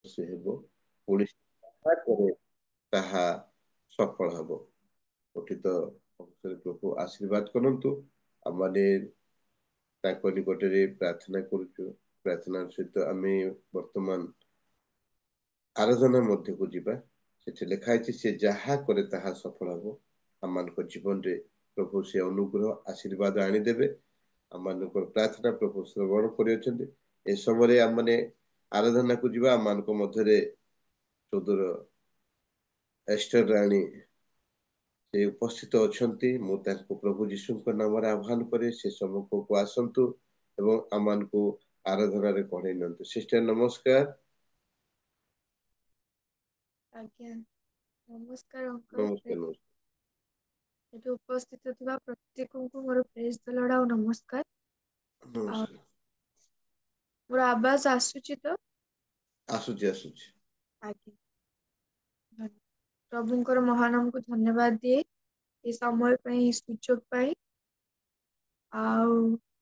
ସେ ହେବ, ପୁଣି ଯାହା କରେ ତାହା ସଫଳ ହେବ। ପଠିତ ଅବସରରେ ପ୍ରଭୁ ଆଶୀର୍ବାଦ କରନ୍ତୁ। ଆମମାନେ ତାଙ୍କ ନିକଟରେ ପ୍ରାର୍ଥନା କରୁଛୁ। ପ୍ରାର୍ଥନା ସହିତ ଆମେ ବର୍ତ୍ତମାନ ଆରାଧନା ମଧ୍ୟକୁ ଯିବା। ସେଠି ଲେଖା ହେଇଛି ସେ ଯାହା କରେ ତାହା ସଫଳ ହେବ। ଆମମାନଙ୍କ ଜୀବନରେ ପ୍ରଭୁ ସେ ଅନୁଗ୍ରହ ଆଶୀର୍ବାଦ ଆଣିଦେବେ। ଆମମାନଙ୍କର ପ୍ରାର୍ଥନା ପ୍ରଭୁ ଶ୍ରବଣ କରିଅଛନ୍ତି। ଏ ସମୟରେ ଆମମାନେ ଆରାଧନାକୁ ଯିବା। ଆମମାନଙ୍କ ମଧ୍ୟରେ ସୁଦୂର ଏଷ୍ଟର ରାଣୀ ସେ ଉପସ୍ଥିତ ଅଛନ୍ତି। ମୁଁ ତାଙ୍କୁ ପ୍ରଭୁ ଯୀଶୁଙ୍କ ନାମରେ ଆହ୍ୱାନ କରେ ସେ ସମ୍ମୁଖକୁ ଆସନ୍ତୁ ଏବଂ ଆମମାନଙ୍କୁ ଆରାଧନାରେ କଢେଇ ନିଅନ୍ତୁ। ସିଷ୍ଟର ନମସ୍କାର। ଆଜ୍ଞା ନମସ୍କାର ଅଙ୍କଲ। ନମସ୍କାର ନମସ୍କାର ଏଠି ଉପସ୍ଥିତ ଥିବା ପ୍ରତ୍ୟେକଙ୍କୁ ମୋର ପ୍ରେଜ ଦ ଲର୍ଡ ଆଉ ନମସ୍କାର। ଆଉ ନମସ୍କାର। ମୋର ଆବାଜ ଆସୁଛି ତ? ଆସୁଛି ଆସୁଛି। ଆଜ୍ଞା ପ୍ରଭୁଙ୍କର ମହାନାମକୁ ଧନ୍ୟବାଦ ଦିଏ ଏ ସମୟ ପାଇଁ, ଏ ସୁଯୋଗ ପାଇଁ। ଆଉ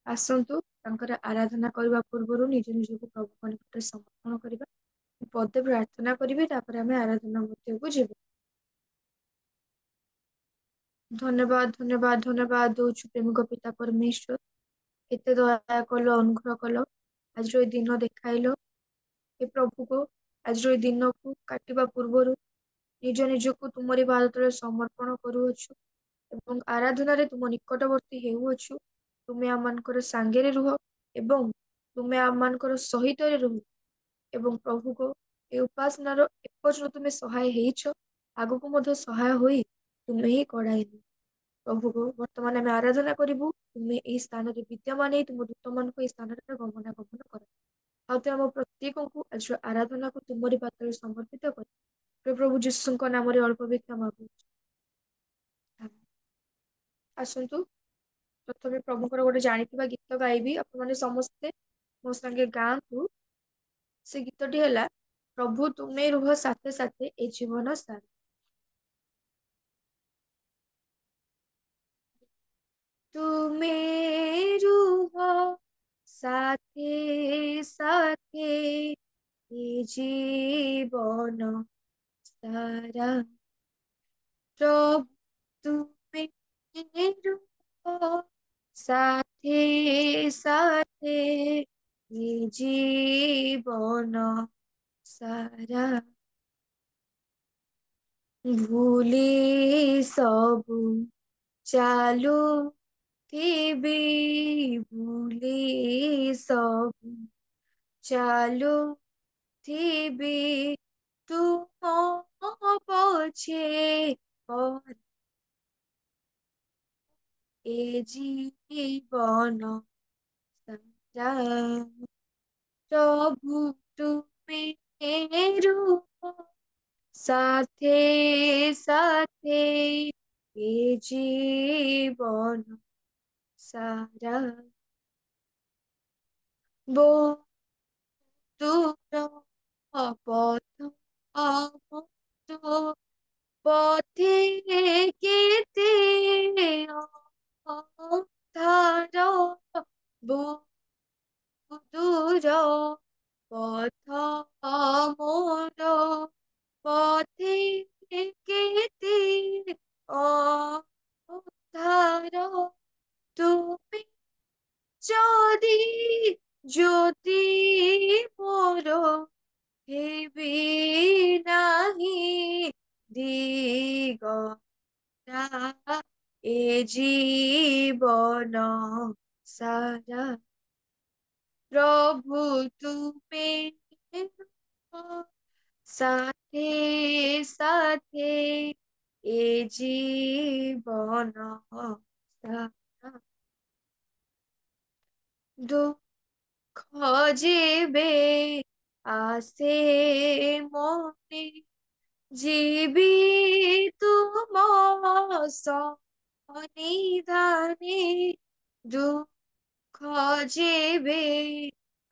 ଆସନ୍ତୁ ତାଙ୍କର ଆରାଧନା କରିବା ପୂର୍ବରୁ ନିଜ ନିଜକୁ ପ୍ରଭୁଙ୍କ ନିକଟରେ ସମର୍ପଣ କରିବା। ପଦେ ପ୍ରାର୍ଥନା କରିବି, ତାପରେ ଆମେ ଆରାଧନା ମଧ୍ୟକୁ ଯିବୁ। ଧନ୍ୟବାଦ ଧନ୍ୟବାଦ ଧନ୍ୟବାଦ ଦଉଛୁ ପ୍ରେମିକ ପିତା ପରମେଶ୍ୱର। ଏତେ ଦୟା କଲ, ଅନୁଗ୍ରହ କଲ, ଆଜିର ଏ ଦିନ ଦେଖାଇଲ। ଏ ପ୍ରଭୁକୁ ଆଜିର ଏ ଦିନକୁ କାଟିବା ପୂର୍ବରୁ ନିଜ ନିଜକୁ ତୁମରି ପାଦ ତଳେ ସମର୍ପଣ କରୁଅଛୁ ଏବଂ ଆରାଧନାରେ ତୁମ ନିକଟବର୍ତ୍ତୀ ହେଉଅଛୁ। ତୁମେ ଆମମାନଙ୍କର ସାଙ୍ଗରେ ରୁହ ଏବଂ ତୁମେ ଆମମାନଙ୍କର ସହିତରେ ରୁହ। ଏବଂ ପ୍ରଭୁକୁ ଏ ଉପାସନାର ଏପର୍ଯ୍ୟନ୍ତ ତୁମେ ସହାୟ ହେଇଛ, ଆଗକୁ ମଧ୍ୟ ସହାୟ ହୋଇ ତୁମେ ହିଁ କଢାଇନି। ପ୍ରଭୁକୁ ବର୍ତ୍ତମାନ ଆମେ ଆରାଧନା କରିବୁ। ତୁମେ ଏହି ସ୍ଥାନରେ ବିଦ୍ୟମାନ ହେଇ ତୁମ ଦୂତମାନଙ୍କୁ ଏହି ସ୍ଥାନରେ ଗମନାଗମନ କର। ଆଉ ତ ଆମ ପ୍ରତ୍ୟେକଙ୍କୁ ଆଜିର ଆରାଧନାକୁ ତୁମରି ପାଦରେ ସମର୍ପିତ କରି ପ୍ରଭୁ ଯୀଶୁଙ୍କ ନାମରେ ଅଳ୍ପ ବିକ୍ଷମା ମାଗୁଛୁ। ଆସନ୍ତୁ ପ୍ରଥମେ ପ୍ରଭୁଙ୍କର ଗୋଟେ ଜାଣିଥିବା ଗୀତ ଗାଇବି। ଆପଣମାନେ ସମସ୍ତେ ମୋ ସାଙ୍ଗେ ଗାଆନ୍ତୁ। ସେ ଗୀତଟି ହେଲା, ପ୍ରଭୁ ତୁମେ ରୁହ ସାଥେ ସାଥେ ଏ ଜୀବନ ସାର। ତୁମେ ରୁହ ସାଥେ ସାଥେ ଏ ଜୀବନ ସାରା। ପ୍ରଭୁ ତୁମେ ରୁହ ସାଥେ ସାଥେ ଏ ଜୀବନ ସାରା। ଭୁଲି ସବୁ ଚାଲୁ ଥିବି, ଭୁଲି ସବୁ ଚାଲୁ ଥିବି, ତୁମ ପଛେ ପରେ ଏ ଜୀବନ ସାରା। ପ୍ରଭୁ ତୁମେ ରୁହ ସାଥେ ସାଥେ ଏ ଜୀବନ ସାରା। ଦୂର ପଥ ପଥେ କେତେ ଅନ୍ଧାର, ଦୂର ପଥ ମୋର, ପଥେ କେତେ ଅନ୍ଧାର, ତୁମେ ଯଦି ଜ୍ୟୋତି ମୋର ହେବି ନାହିଁ ଦିଗଟା ଏ ଜୀବନ ସାରା। ପ୍ରଭୁ ତୁମେ ରୁହ ସାଥେ ସାଥେ ଏ ଜୀବନ ସାରା। ଦୁଃଖ ଯେବେ ଆସେ ମନେ, ଯିବି ତୁମ ସନ୍ନିଧାନେ। ଦୁଃଖ ଯେବେ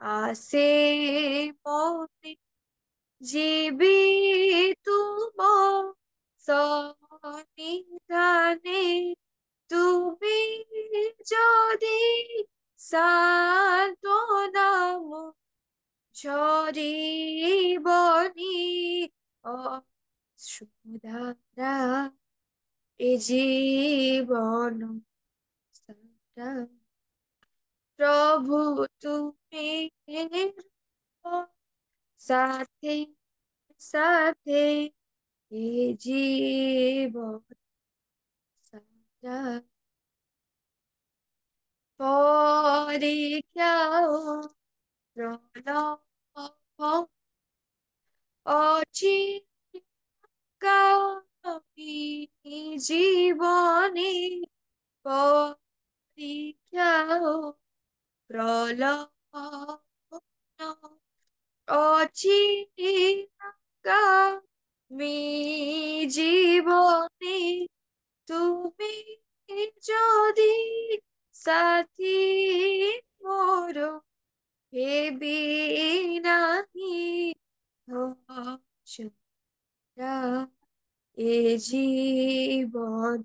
ଆସେ ମନେ, ଯିବି ତୁମ ସନ୍ନିଧାନେ। ତୁମେ ଯଦି ସାନ୍ତ୍ୱନା ঝরিবনি অশ্রুধারা এ জীবন সারা। প্রভু তুমি সাথে সাথে এ জীবন সারা। পরীক্ষাও প্রলোভন অচিকামি জীবনে পরীক্ষাও প্রলোভন অচিকামি জীবনে তুমি যদি সাথী মোর হেবি নাহি ধরা এ জীবন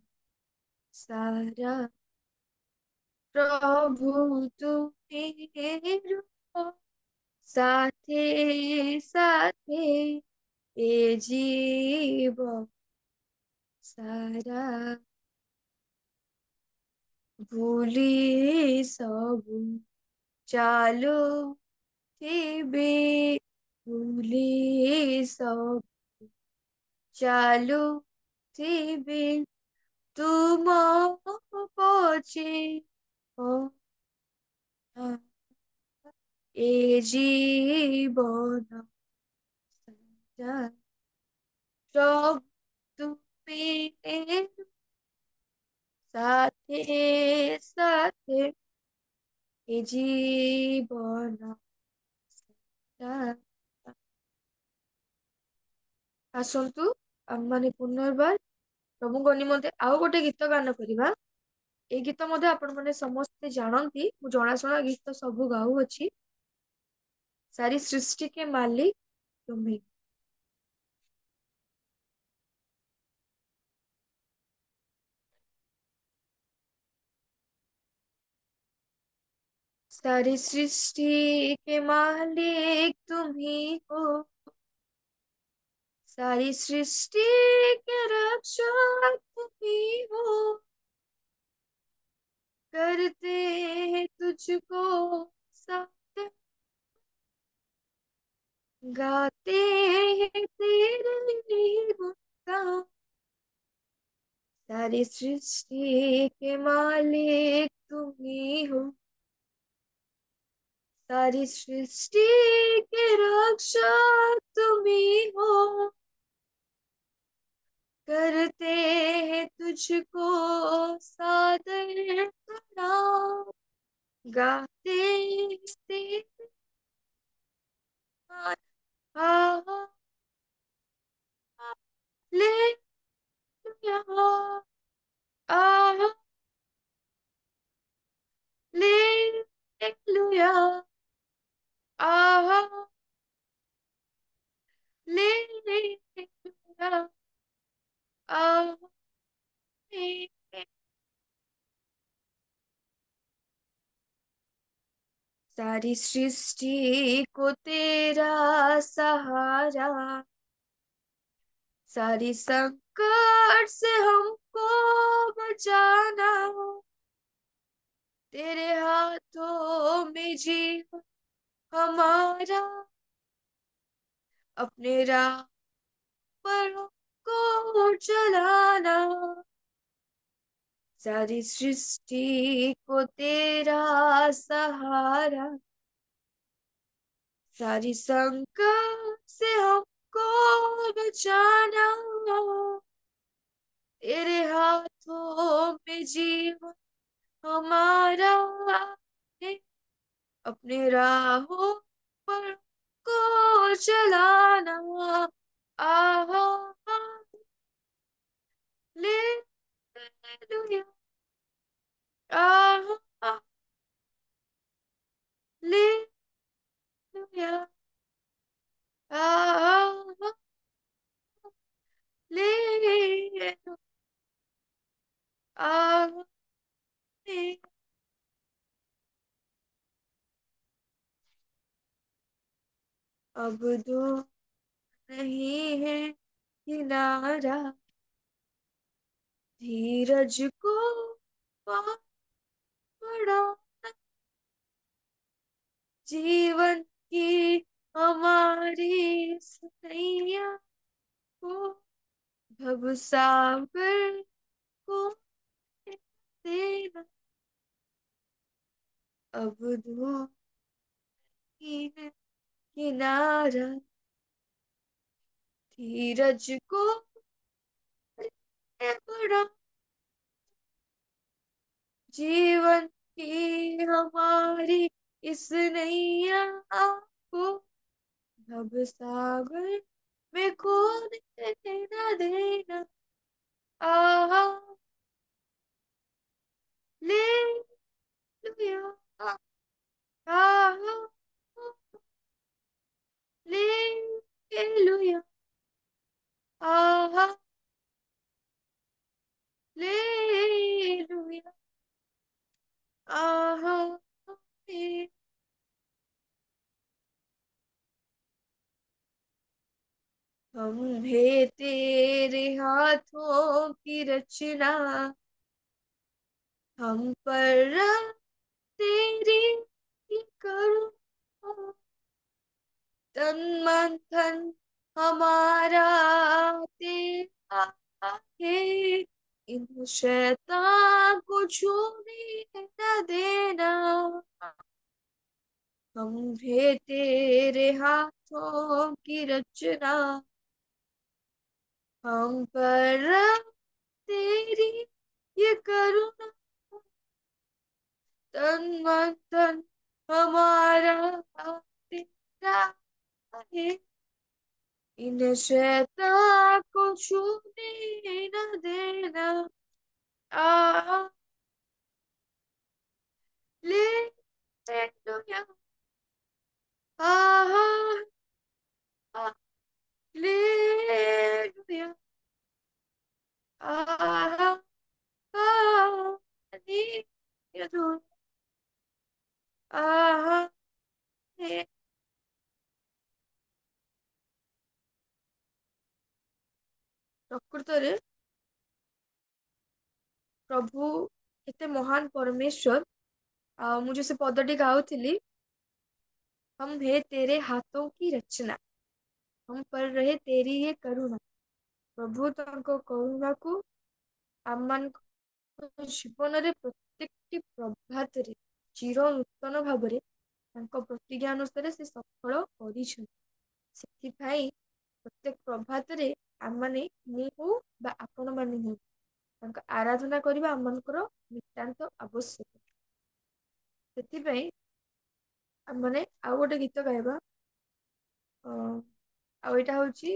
সারা। প্রভু তুমি সাথে সাথে এ জীবন সারা। ভুলি সবু চালু থিবে ভুলি সব চালু থিবে তুম পଛে ও এ জীবন সারা। সব তুমি সাথে সাথে ଏ ଜୀବନ ସାରା। ଆସନ୍ତୁ ଆମମାନେ ପୁନର୍ବାର ପ୍ରଭୁଙ୍କ ନିମନ୍ତେ ଆଉ ଗୋଟେ ଗୀତ ଗାନ କରିବା। ଏଇ ଗୀତ ମଧ୍ୟ ଆପଣମାନେ ସମସ୍ତେ ଜାଣନ୍ତି, ମୁଁ ଜଣାଶୁଣା ଗୀତ ସବୁ ଗାଉଅଛି। ସାରି ସୃଷ୍ଟି କେ ମାଲିକ ତୁମେ। सारी सृष्टि के मालिक तुम ही हो, सारी सृष्टि के रक्षक तुम ही हो। करते हैं तुझको साथ, गाते हैं तेरे गुणगान। सारी सृष्टि के मालिक तुम ही हो, सारी सृष्टि के रक्षक तुम ही हो। करते हैं तुझको सादर प्रणाम, गाते हैं तेरे गान। आहा, हालेलुया, आहा, हालेलुया, आहा, हालेलुया, आहा। सारी सृष्टि को तेरा सहारा, सारी संकट से हमको बचाना। तेरे हाथों में जीवन हमारा, अपने राह पर हमको चलाना। सारी सृष्टि को तेरा सहारा, सारी संकट से हमको बचाना। तेरे हाथों में जीवन हमारा है, अपने राहों पर को चलाना। आहा, हालेलुया, आहा, हालेलुया, आहा, हालेलुया, आहा। हालेलुया। अब दूर नहीं है किनारा, धीरज को पकड़ो, जीवन की हमारी सनैया को भवसागर को देना, अब दूर ही है किनारा, धीरज को पकड़ो, जीवन की हमारी इस नैया को भवसागर में खो देना देना, आहा ले लुया, आहा ले लुया, आहा ले लुया, आहा ले। हम है तेरे हाथों की रचना, हम पर तेरी ही करुणा, तन मन धन हमारा तेरा है, इन शैतान को छूने न देना, हम है तेरे हाथों की रचना, हम पर तेरी ये करुणा, तन मन धन हमारा तेरा है, इन शैतान को छूने न देना, आ ले लुया, आ ले लुया, आ नी आ ପ୍ରକୃତରେ ପ୍ରଭୁ କେତେ ମହାନ ପରମେଶ୍ଵର। ମୁଁ ଯୋଉ ସେ ପଦଟି ଗାଉଥିଲି, हम है तेरे हाथों की रचना, हम पर रहे तेरी ये करुणा, ପ୍ରଭୁ ତାଙ୍କ କରୁଣାକୁ ଆମମାନଙ୍କ ଜୀବନରେ ପ୍ରତ୍ୟେକଟି ପ୍ରଭାତରେ ଚିର ନୂତନ ଭାବରେ ତାଙ୍କ ପ୍ରତିଜ୍ଞା ଅନୁସାରେ ସେ ସଫଳ କରିଛନ୍ତି। ସେଥିପାଇଁ ପ୍ରତ୍ୟେକ ପ୍ରଭାତରେ ଆମମାନେ, ମୁଁ ହଉ ବା ଆପଣମାନେ ହଉ, ତାଙ୍କ ଆରାଧନା କରିବା ଆମମାନଙ୍କର ନିତାନ୍ତ ଆବଶ୍ୟକ। ସେଥିପାଇଁ ଆମମାନେ ଆଉ ଗୋଟେ ଗୀତ ଗାଇବା। ଆଉ ଏଇଟା ହଉଛି,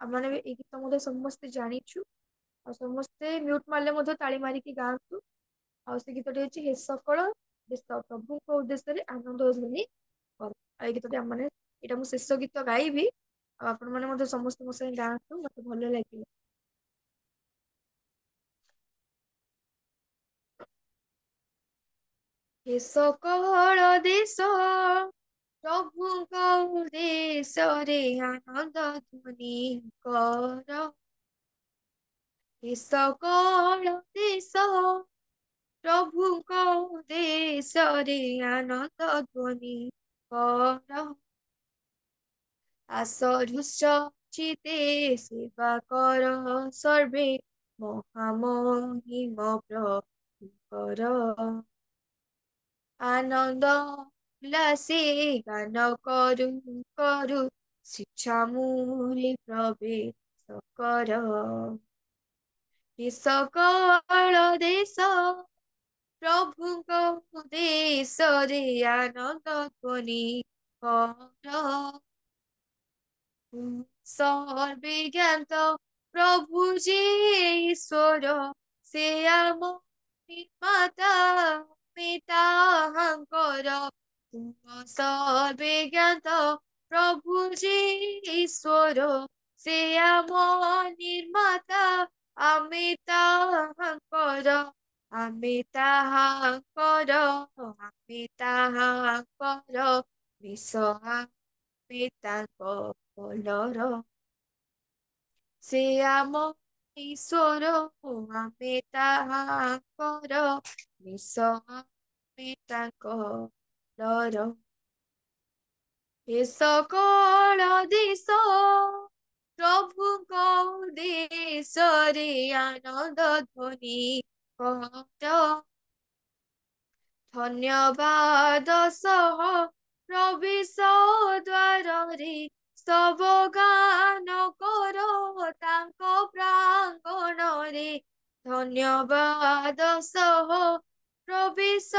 ଆମମାନେ ବି ଏଇ ଗୀତ ମଧ୍ୟ ସମସ୍ତେ ଜାଣିଛୁ, ଆଉ ସମସ୍ତେ ମ୍ୟୁଟ୍ ମାରିଲେ ମଧ୍ୟ ତାଳି ମାରିକି ଗାଆନ୍ତୁ। ଆଉ ସେ ଗୀତଟି ହଉଛି ହେ ସକଳ ଦେଶ ପ୍ରଭୁଙ୍କ ଉଦ୍ଦେଶ୍ୟରେ ଆନନ୍ଦ ଧ୍ୱନି କର। ଆଉ ଏଇ ଗୀତଟି ଆମମାନେ, ଏଇଟା ମୁଁ ଶେଷ ଗୀତ ଗାଇବି, ଆଉ ଆପଣମାନେ ମଧ୍ୟ ସମସ୍ତେ ମୋ ସାଙ୍ଗେ ଗାଆନ୍ତୁ, ମତେ ଭଲ ଲାଗିବ। ହେ ସକଳ ଦେଶ ପ୍ରଭୁଙ୍କ ଉଦ୍ଦେଶ୍ୟରେ ଆନନ୍ଦ ଧ୍ୱନି କର, ହେ ସକଳ ଦେଶ ପ୍ରଭୁଙ୍କ ଉଦ୍ଦେଶ୍ୟରେ ଆନନ୍ଦ ଧ୍ୱନି କର, ଆଶରୁ ଚିତେ ସେବା କର ସର୍ବେ ମହାମହିମ ପ୍ରଭୁଙ୍କର, ଆନନ୍ଦ ଉଲ୍ଲାସେ ଗାନ କରୁ କରୁ ଶିକ୍ଷାମୂଳେ ପ୍ରବେଶ କର, ହେ ସକଳ ଦେଶ ପ୍ରଭୁଙ୍କ ଉଦ୍ଦେଶ୍ୟରେ ଆନନ୍ଦ ଧ୍ୱନି କର, ସର୍ବେଜ୍ଞାତ ପ୍ରଭୁ ଯେ ଈଶ୍ୱର, ସେ ଆମ ନିର୍ମାତା ଆମେ ତାହାଙ୍କର, ସର୍ବେଜ୍ଞାତ ପ୍ରଭୁ ଯେ ଈଶ୍ୱର, ସେ ଆମ ନିର୍ମାତା ଆମେ ତାହାଙ୍କର, ଆମେ ତାହାଙ୍କର, ଆମେ ତାହାଙ୍କର ବିଷୟ ପିତାଙ୍କ କୋଲର ସେ ଆମ ଈଶ୍ୱର ଆମେ ତାହାଙ୍କର ନିଶ ପିତାଙ୍କ କୋଲର ଏ ସକଳ ଦେଶ ପ୍ରଭୁଙ୍କ ଦେଶରେ ଆନନ୍ଦ ଧ୍ୱନି କର ଧନ୍ୟବାଦ ସହ ପ୍ରବେଶ ଦ୍ୱାରରେ ସ୍ତବ ଗାନ କର ତାଙ୍କ ପ୍ରାଙ୍ଗଣରେ ଧନ୍ୟବାଦ ସହ ପ୍ରବେଶ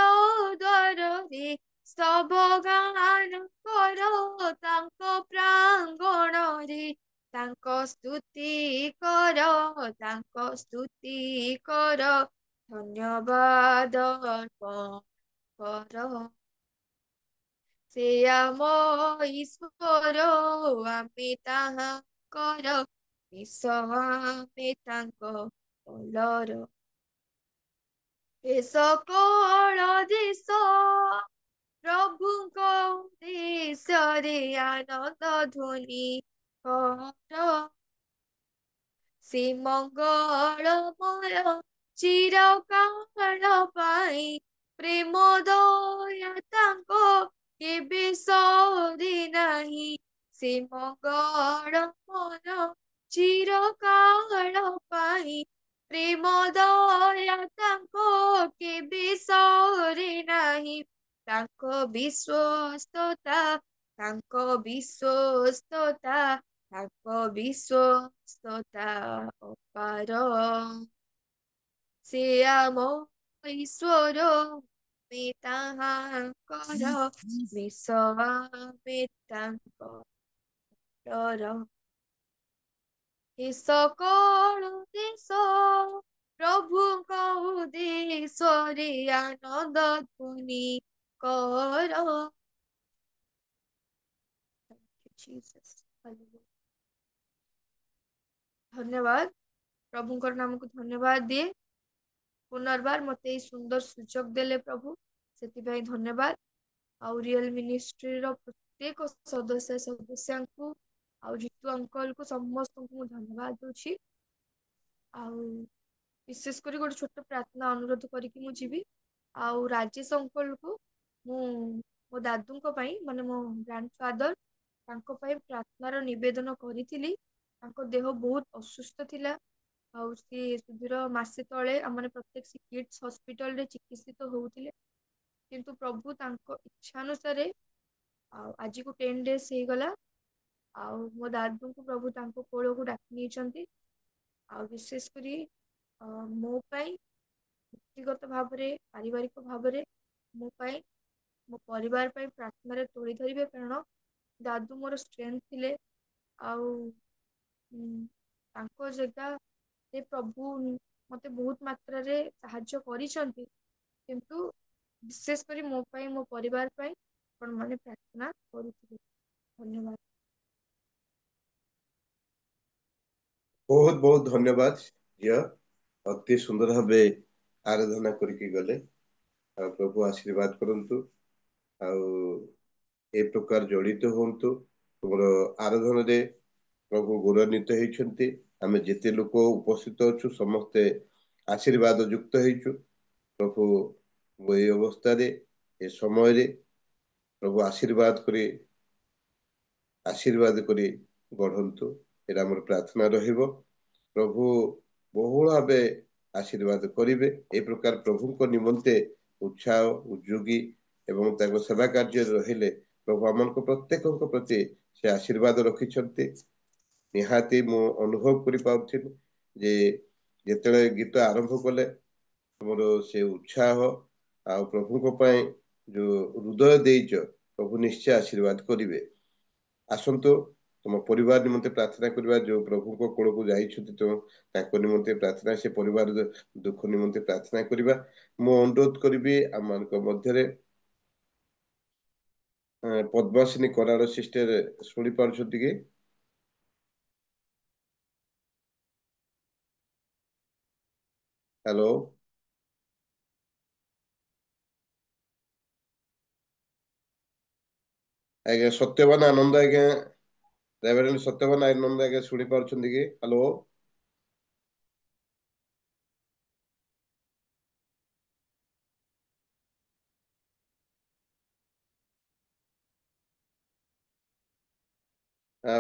ଦ୍ୱାରରେ ସ୍ତବ ଗାନ କର ତାଙ୍କ ପ୍ରାଙ୍ଗଣରେ ତାଙ୍କ ସ୍ତୁତି କର ତାଙ୍କ ସ୍ତୁତି କର ଧନ୍ୟବାଦ କର ସେ ଆମ ଈଶ୍ୱର ଆମେ ତାହାଙ୍କର ନିଶ ଆମେ ତାଙ୍କ କୋଲର ଏ ସକଳ ଦେଶ ପ୍ରଭୁଙ୍କ ଦେଶରେ ଆନନ୍ଦ ଧ୍ୱନି କର ସେ ମଙ୍ଗଳମୟ ଚିରକାଳ ପାଇଁ ପ୍ରେମ ଦୟା ତାଙ୍କ କେବେ ସରେ ନାହିଁ ସେ ମଙ୍ଗଳମୟ ଚିରକାଳ ପାଇଁ ପ୍ରେମ ଦୟା ତାଙ୍କ କେବେ ସରେ ନାହିଁ ତାଙ୍କ ବିଶ୍ୱସ୍ତତା ତାଙ୍କ ବିଶ୍ୱସ୍ତତା ଅପାର ସେ ଆମ ଈଶ୍ୱର ଆମେ ତାହାଙ୍କର ବିଷ ଆମେ ତାଙ୍କର ଏ ସକଳ ଦେଶ ପ୍ରଭୁଙ୍କ ଦେଶରେ ଆନନ୍ଦ ଧ୍ୱନି କର Jesus. Hallelujah. ଧନ୍ୟବାଦ ପ୍ରଭୁଙ୍କର ନାମକୁ ଧନ୍ୟବାଦ ଦିଏ ପୁନର୍ବାର ମତେ ଏଇ ସୁନ୍ଦର ସୁଯୋଗ ଦେଲେ ପ୍ରଭୁ ସେଥିପାଇଁ ଧନ୍ୟବାଦ ଆଉ ରିଅଲ ମିନିଷ୍ଟ୍ରିର ପ୍ରତ୍ୟେକ ସଦସ୍ୟଙ୍କୁ ଆଉ ଜିତୁ ଅଙ୍କଲକୁ ସମସ୍ତଙ୍କୁ ମୁଁ ଧନ୍ୟବାଦ ଦଉଛି ଆଉ ବିଶେଷ କରି ଗୋଟେ ଛୋଟ ପ୍ରାର୍ଥନା ଅନୁରୋଧ କରିକି ମୁଁ ଯିବି ଆଉ ରାଜେଶ ଅଙ୍କଲକୁ ମୁଁ ମୋ ଦାଦୁଙ୍କ ପାଇଁ ମାନେ ମୋ ଗ୍ରାଣ୍ଡଫାଦର ତାଙ୍କ ପାଇଁ ପ୍ରାର୍ଥନାର ନିବେଦନ କରିଥିଲି ତାଙ୍କ ଦେହ ବହୁତ ଅସୁସ୍ଥ ଥିଲା ଆଉ ସିଏ ସୁଦୂର ମାସେ ତଳେ ଆମର ପ୍ରତ୍ୟେକ ସେ କିଡ୍ସ ହସ୍ପିଟାଲରେ ଚିକିତ୍ସିତ ହଉଥିଲେ କିନ୍ତୁ ପ୍ରଭୁ ତାଙ୍କ ଇଚ୍ଛାନୁସାରେ ଆଉ ଆଜିକୁ 10 days ହେଇଗଲା ଆଉ ମୋ ଦାଦୁଙ୍କୁ ପ୍ରଭୁ ତାଙ୍କ କୋଳକୁ ଡାକି ନେଇଛନ୍ତି ଆଉ ବିଶେଷ କରି ମୋ ପାଇଁ ବ୍ୟକ୍ତିଗତ ଭାବରେ ପାରିବାରିକ ଭାବରେ ମୋ ପାଇଁ ମୋ ପରିବାର ପାଇଁ ପ୍ରାର୍ଥନାରେ ତୋଳି ଧରିବେ କାରଣ ଦାଦୁ ମୋର ଷ୍ଟ୍ରେନ୍ଥ ଥିଲେ ଆଉ ତାଙ୍କ ଜାଗା ସେ ପ୍ରଭୁ ମତେ ବହୁତ ମାତ୍ରାରେ ସାହାଯ୍ୟ କରିଛନ୍ତି କିନ୍ତୁ ବିଶେଷ କରି ମୋ ପାଇଁ ମୋ ପରିବାର ପାଇଁ ଆପଣମାନେ ପ୍ରାର୍ଥନା କରୁଥିବେ ଧନ୍ୟବାଦ ବହୁତ ବହୁତ ଧନ୍ୟବାଦ ଝିଅ ଅତି ସୁନ୍ଦର ଭାବେ ଆରାଧନା କରିକି ଗଲେ ଆଉ ପ୍ରଭୁ ଆଶୀର୍ବାଦ କରନ୍ତୁ ଆଉ ଏ ପ୍ରକାର ଜଡ଼ିତ ହୁଅନ୍ତୁ ତୁମର ଆରାଧନାରେ ପ୍ରଭୁ ଗୌରବାନ୍ୱିତ ହେଇଛନ୍ତି ଆମେ ଯେତେ ଲୋକ ଉପସ୍ଥିତ ଅଛୁ ସମସ୍ତେ ଆଶୀର୍ବାଦ ଯୁକ୍ତ ହେଇଛୁ ପ୍ରଭୁ ଏଇ ଅବସ୍ଥାରେ ଏ ସମୟରେ ପ୍ରଭୁ ଆଶୀର୍ବାଦ କରି ବଢନ୍ତୁ ଏଇଟା ଆମର ପ୍ରାର୍ଥନା ରହିବ ପ୍ରଭୁ ବହୁଳ ଭାବେ ଆଶୀର୍ବାଦ କରିବେ ଏ ପ୍ରକାର ପ୍ରଭୁଙ୍କ ନିମନ୍ତେ ଉତ୍ସାହ ଉଦ୍ଯୋଗୀ ଏବଂ ତାଙ୍କ ସେବା କାର୍ଯ୍ୟରେ ରହିଲେ ପ୍ରଭୁ ଆମଙ୍କ ପ୍ରତ୍ୟେକଙ୍କ ପ୍ରତି ସେ ଆଶୀର୍ବାଦ ରଖିଛନ୍ତି ନିହାତି ମୁଁ ଅନୁଭବ କରିପାରୁଥିଲି ଯେ ଯେତେବେଳେ ଗୀତ ଆରମ୍ଭ କଲେ ତୁମର ସେ ଉତ୍ସାହ ଆଉ ପ୍ରଭୁଙ୍କ ପାଇଁ ଯୋଉ ହୃଦୟ ଦେଇଛ ପ୍ରଭୁ ନିଶ୍ଚୟ ଆଶୀର୍ବାଦ କରିବେ ଆସନ୍ତୁ ତମ ପରିବାର ନିମନ୍ତେ ପ୍ରାର୍ଥନା କରିବା ଯୋଉ ପ୍ରଭୁଙ୍କ କୋଳକୁ ଯାଇଛନ୍ତି ତ ତାଙ୍କ ନିମନ୍ତେ ପ୍ରାର୍ଥନା ସେ ପରିବାର ଦୁଃଖ ନିମନ୍ତେ ପ୍ରାର୍ଥନା କରିବା ମୁଁ ଅନୁରୋଧ କରିବି ଆମମାନଙ୍କ ମଧ୍ୟରେ ପଦ୍ମାସିନୀ କରାଳ ସିଷ୍ଟର ଶୁଣି ପାରୁଛନ୍ତି କି ହ୍ୟାଲୋ ଆଜ୍ଞା ସତ୍ୟବାନ ଆନନ୍ଦ ଆଜ୍ଞା, ରେଭରେଣ୍ଡ ସତ୍ୟବାନ ଆନନ୍ଦ ଆଜ୍ଞା ଶୁଣି ପାରୁଛନ୍ତି କି? ହ୍ୟାଲୋ।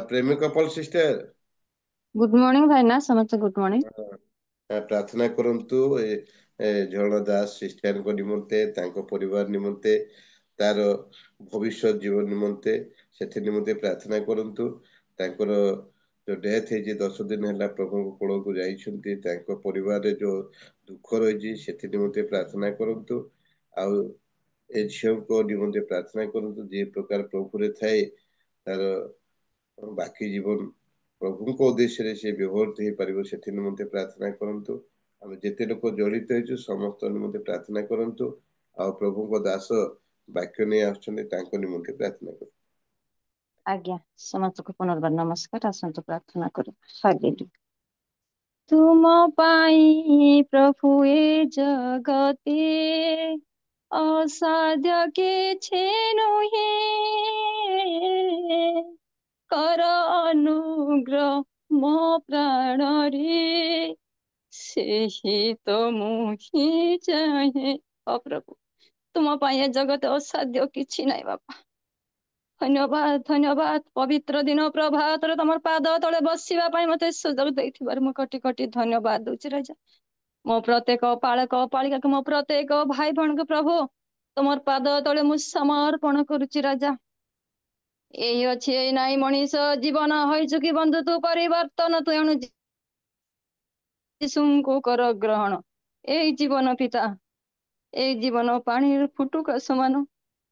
ପ୍ରେମୀ କପଲ ସିଷ୍ଟର, गुड मॉर्निंग भाईना समस्त गुड मॉर्निंग। ପ୍ରାର୍ଥନା କରନ୍ତୁ ଝରଣ ଦାସ ସିଷ୍ଟରଙ୍କ ନିମନ୍ତେ, ତାଙ୍କ ପରିବାର ନିମନ୍ତେ, ତାର ଭବିଷ୍ୟତ ଜୀବନ ନିମନ୍ତେ, ସେଥି ନିମନ୍ତେ ପ୍ରାର୍ଥନା କରନ୍ତୁ। ତାଙ୍କର ଯୋଉ ଡେଥ୍ ହେଇଛି 10 ଦିନ ହେଲା ପ୍ରଭୁଙ୍କ କୋଳକୁ ଯାଇଛନ୍ତି, ତାଙ୍କ ପରିବାରରେ ଯୋଉ ଦୁଃଖ ରହିଛି ସେଥି ନିମନ୍ତେ ପ୍ରାର୍ଥନା କରନ୍ତୁ। ଆଉ ଏ ଝିଅଙ୍କ ନିମନ୍ତେ ପ୍ରାର୍ଥନା କରନ୍ତୁ, ଯେ ପ୍ରକାର ପ୍ରଭୁରେ ଥାଏ ତାର ବାକି ଜୀବନ ପ୍ରଭୁଙ୍କ ଉଦ୍ଦେଶ୍ୟରେ ସେ ବ୍ୟବହୃତ ହେଇପାରିବ, ସେଥି ନିମନ୍ତେ ପ୍ରାର୍ଥନା କରନ୍ତୁ। ଆମେ ଯେତେ ଲୋକ ଜଡିତ ହେଇଛୁ ସମସ୍ତ ନିମନ୍ତେ ପ୍ରାର୍ଥନା କରନ୍ତୁ। ଆଉ ପ୍ରଭୁଙ୍କ ଦାସ ବାକ୍ୟ ନେଇ ଆସୁଛନ୍ତି, ତାଙ୍କ ନିମନ୍ତେ ପ୍ରାର୍ଥନା କରନ୍ତୁ। आज्ञा समस्त को पुनर्बार नमस्कार। आसंतु प्रार्थना करू। हालेलुया। तुम पाई प्रभु ए जगते असाध्य के नुहे कर अनुग्रह मो प्राण रे से ही तो मुहि चाहे। ओ प्रभु तुम पाई ए जगत असाध्य किछि नाही बापा। धन्यवाद धन्यवाद पवित्र दिन प्रभात तमर पाद तले बसिबा पाई मते सुजोग देथिबार मो कोटि कोटि धन्यवाद दूची राजा। मो प्रत्येक पालक पालिका को मो प्रत्येक भाई भण को प्रभु तमर पाद तले मु समर्पण करूची राजा। एई अछि एई नाई मनीष जीवन होई चुकी बंधु तू परिवर्तन तू अणु यीशु कर ग्रहण। एई जीवन पिता एई जीवन पानी फुटुका समान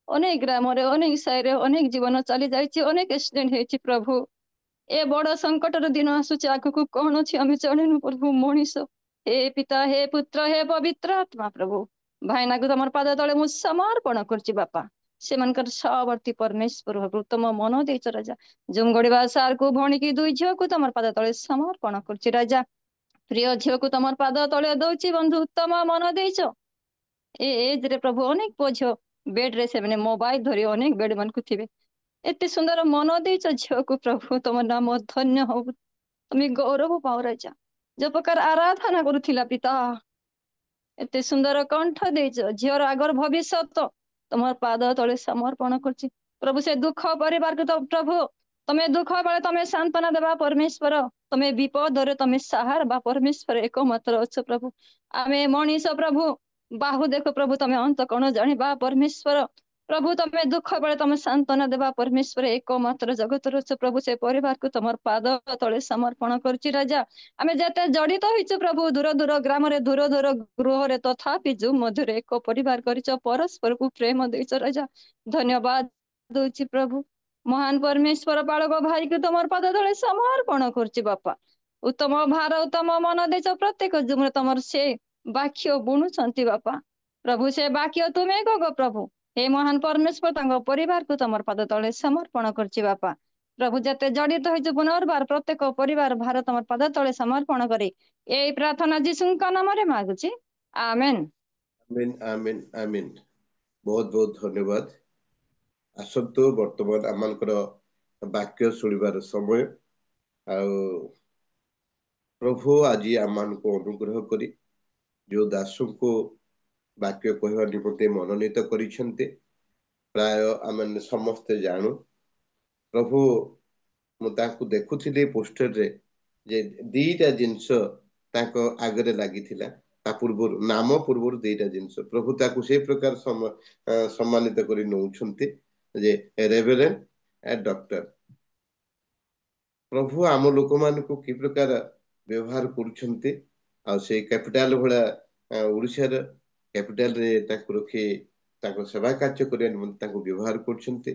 अनेक ग्राम अनेक साइरे अनेक जीवन चली जाइए, अनेक एक्सीडेंट होती प्रभु। ए बड़ संकटर दिन आसुच आगू कौन अच्छी आम जाणु प्रभु मनीष। हे पिता हे पुत्र हे पवित्र आत्मा प्रभु भाईना को तुम पाद तले मु समर्पण करछि बापा। से मनकर सवर्ती परमेश्वर प्रभु तुम मन देच राजा। जुमगड़वा सार को भणी की दुई झील को तुम पाद तले समर्पण करछि राजा। प्रिय झील को तुम पाद तले दौची बंधु तुम मन देच। एज रे प्रभु अनेक पुओ बेड रे से मोबाइल धरी अनेक बेड मन को थे एते सुंदर मन देच झील को प्रभु तुम नाम धन्य हो। तुम्हें गौरव पाओ राजा। जो प्रकार आराधना करुथिला पिता एते सुंदर कंठ देच झीर आगर भविष्य तुम पाद तले समर्पण करछि प्रभु। से दुख परिवार को तो प्रभु तुम्हें दुख बेले तुम्हें सांत्वना देवा परमेश्वर। तुम्हें विपद रे तुम्हें सहार बा परमेश्वर एकमात्र अच्छ प्रभु। आमे मनीष प्रभु बाहु देख प्रभु तुम्हें अंत कौन जानिबा परमेश्वर। प्रभु तुम्हें दुख बेले तुम्हें सांत्वना देवा परमेश्वर एकमात्र जगत रच प्रभु। से परिवार को तुम पाद तले समर्पण करछि राजा। आमे जेते जड़ित होइछु प्रभु दूर दूर ग्राम रे दूर दूर गृह रे तथापि जो मधुर एक परिवार करिछ परस्पर को प्रेम देइछ राजा। धन्यवाद दोछि प्रभु। महान परमेश्वर बालक भाई को तुम पाद तले समर्पण करछि बापा। उत्तम भार उत्तम मन देच प्रत्येक जुमरे तुम से बाक्य बुणुछंती बापा। प्रभु से बाक्य तुम्हें गो प्रभु। हे महान परमेश्वर परिवार को तुम पाद तले समर्पण करछि बापा। प्रभु जते जड़ित हो पुनर्बार प्रत्येक परिवार भार तुम पाद तले समर्पण करे यही प्रार्थना जीशुଙ୍କ नामରେ मागुछि आमेन। आमीन आमीन आमीन। बहुत बहुत धन्यवाद। आसतु वर्तमान आमଙ୍କର ବାକ୍ୟ ଶୁଣିବାର ସମୟ। ଆଉ ପ୍ରଭୁ ଆଜି ଆମମାନଙ୍କୁ ଅନୁଗ୍ରହ କରି ଯୋଉ ଦାସଙ୍କୁ ବାକ୍ୟ କହିବା ନିମନ୍ତେ ମନୋନୀତ କରିଛନ୍ତି ପ୍ରାୟ ଆମେ ସମସ୍ତେ ଜାଣୁ। ପ୍ରଭୁ ମୁଁ ତାଙ୍କୁ ଦେଖୁଥିଲି ପୋଷ୍ଟରରେ ଯେ ଦିଟା ଜିନିଷ ତାଙ୍କ ଆଗରେ ଲାଗିଥିଲା। ତା ପୂର୍ବରୁ ନାମ ପୂର୍ବରୁ ଦିଟା ଜିନିଷ ପ୍ରଭୁ ତାକୁ ସେଇ ପ୍ରକାର ସମ୍ମାନିତ କରି ନଉଛନ୍ତି ଯେ ରେଭରେଣ୍ଡ ଡକ୍ଟର। ପ୍ରଭୁ ଆମ ଲୋକମାନଙ୍କୁ କି ପ୍ରକାର ବ୍ୟବହାର କରୁଛନ୍ତି ଆଉ ସେଇ କ୍ୟାପିଟାଲ ଭଳିଆ ଓଡିଶାର କ୍ୟାପିଟାଲରେ ତାଙ୍କୁ ରଖି ତାଙ୍କ ସେବା କାର୍ଯ୍ୟ କରିବା ନିମନ୍ତେ ତାଙ୍କୁ ବ୍ୟବହାର କରୁଛନ୍ତି।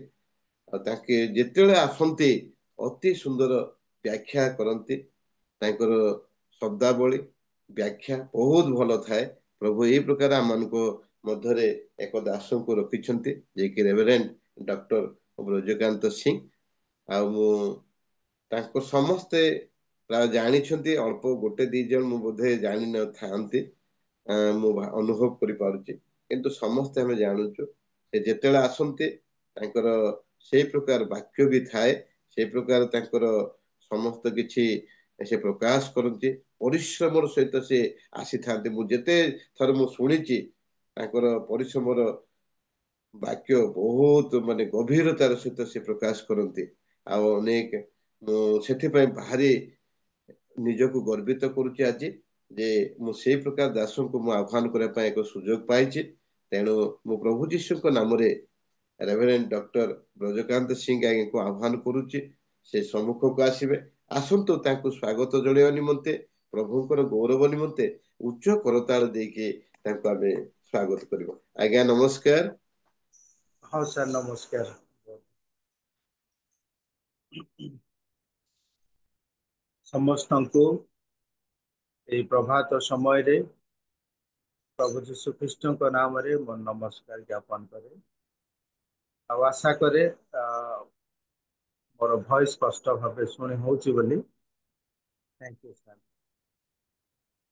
ଆଉ ତାଙ୍କେ ଯେତେବେଳେ ଆସନ୍ତି ଅତି ସୁନ୍ଦର ବ୍ୟାଖ୍ୟା କରନ୍ତି। ତାଙ୍କର ଶବ୍ଦାବଳୀ ବ୍ୟାଖ୍ୟା ବହୁତ ଭଲ ଥାଏ। ପ୍ରଭୁ ଏଇ ପ୍ରକାର ଆମମାନଙ୍କ ମଧ୍ୟରେ ଏକ ଦାସଙ୍କୁ ରଖିଛନ୍ତି ଯିଏକି ରେଭରେଣ୍ଡ ଡକ୍ଟର ବ୍ରଜକାନ୍ତ ସିଂ। ଆଉ ମୁଁ ତାଙ୍କୁ ସମସ୍ତେ ପ୍ରାୟ ଜାଣିଛନ୍ତି, ଅଳ୍ପ ଗୋଟେ ଦି ଜଣ ମୁଁ ବୋଧେ ଜାଣିନଥାନ୍ତି। ମୁଁ ଅନୁଭବ କରିପାରୁଛି କିନ୍ତୁ ସମସ୍ତେ ଆମେ ଜାଣୁଛୁ ସେ ଯେତେବେଳେ ଆସନ୍ତି ତାଙ୍କର से प्रकार वाक्य भी थाए से प्रकार तांकर समस्त किछि से प्रकाश करନ୍ତି परिश्रमर सहित से आसी थांते मु जेते थर मु सुनिछि तांकर परिश्रमर वाक्य बहुत माने गभीरतार सहित से प्रकाश करନ୍ତି आ अनेक ସେଥିପାଇଁ ଭାରି ନିଜକୁ ଗର୍ବିତ କରୁଛି ଆଜି ଯେ ମୁଁ ସେଇ ପ୍ରକାର ଦାସଙ୍କୁ ମୁଁ ଆହ୍ୱାନ କରିବା ପାଇଁ ଏକ ସୁଯୋଗ ପାଇଛି ତେଣୁ ମୁଁ ପ୍ରଭୁ ଯୀଶୁଙ୍କ ନାମରେ ରେଭରେଣ୍ଡ ଡକ୍ଟର ବ୍ରଜକାନ୍ତ ସିଂ ଆଜ୍ଞାଙ୍କୁ ଆହ୍ୱାନ କରୁଛି ସେ ସମ୍ମୁଖକୁ ଆସିବେ ଆସନ୍ତୁ ତାଙ୍କୁ ସ୍ୱାଗତ ଜଣାଇବା ନିମନ୍ତେ ପ୍ରଭୁଙ୍କର ଗୌରବ ନିମନ୍ତେ ଉଚ୍ଚ କରତାଳ ଦେଇକି ତାଙ୍କୁ ଆମେ ସ୍ୱାଗତ କରିବା ଆଜ୍ଞା ନମସ୍କାର हाँ सर नमस्कार समस्त को ये प्रभात समय रे प्रभु जीशु ख्रीष्ट नाम रे मन नमस्कार ज्ञापन करे आशा करे मोर वॉइस स्पष्ट भाव शुणी होची बोली थैंक यू सर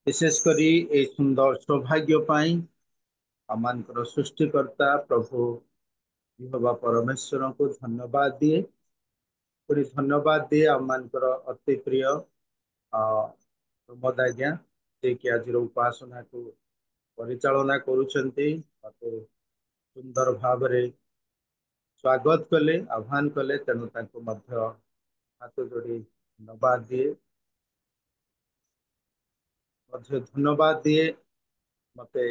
विशेष करी ए सुंदर सौभाग्य पाई आमानकर सृष्टिकर्ता प्रभु यहोवा परमेश्वर को धन्यवाद दिए पूरी धन्यवाद दिए आमानकर अति प्रिय प्रमोद आज्ञा जे कि आज उपासना को परिचालना करुछंती मते सुंदर भाव रे स्वागत कले आह्वान कले तेणु तांको मध्य हाथ जोड़ी धन्यवाद दिए धन्यवाद दिए मते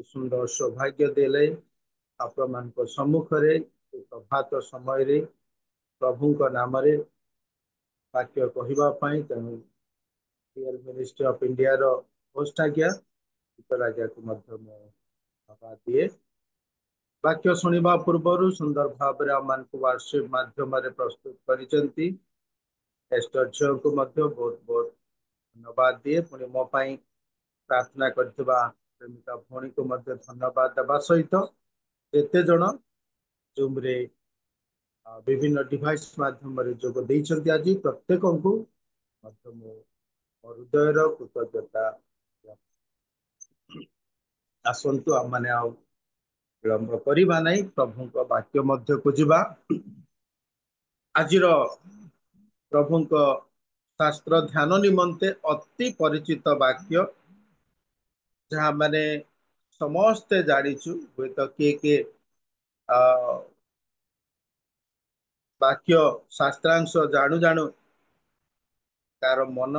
सुंदर सौभाग्य देले आपण मान सम्मुख रे प्रभात समय रे प्रभु नाम रे वाक्य कहवा तेणु रियल मिनिस्ट्री ऑफ इंडिया रो होस्ट आज्ञा आज्ञा को धन्यवाद दिए वाक्य शुणा पूर्व सुंदर भाव मान को व्हाट्सएप माध्यम प्रस्तुत करिसेंती एस्टर झियो को बहुत बहुत धन्यवाद दिए पुणी मो पाई प्रार्थना करथिबा प्रेमिका भौणी को धन्यवाद देवा सहित जेते जण जूम रे विभिन्न डिवाइस माध्यम जोग देइछंती आज प्रत्येक को हृदयर कृतज्ञता आसंतु आम मैंने विलंब करवा नहीं प्रभु वाक्य मध्य को जीवा आज प्रभु शास्त्र ध्यान निमंते अति परिचित वाक्य जहाँ मैंने समस्ते जाचु हुए तो किए वाक्य शास्त्रांश जानू जानू तार मन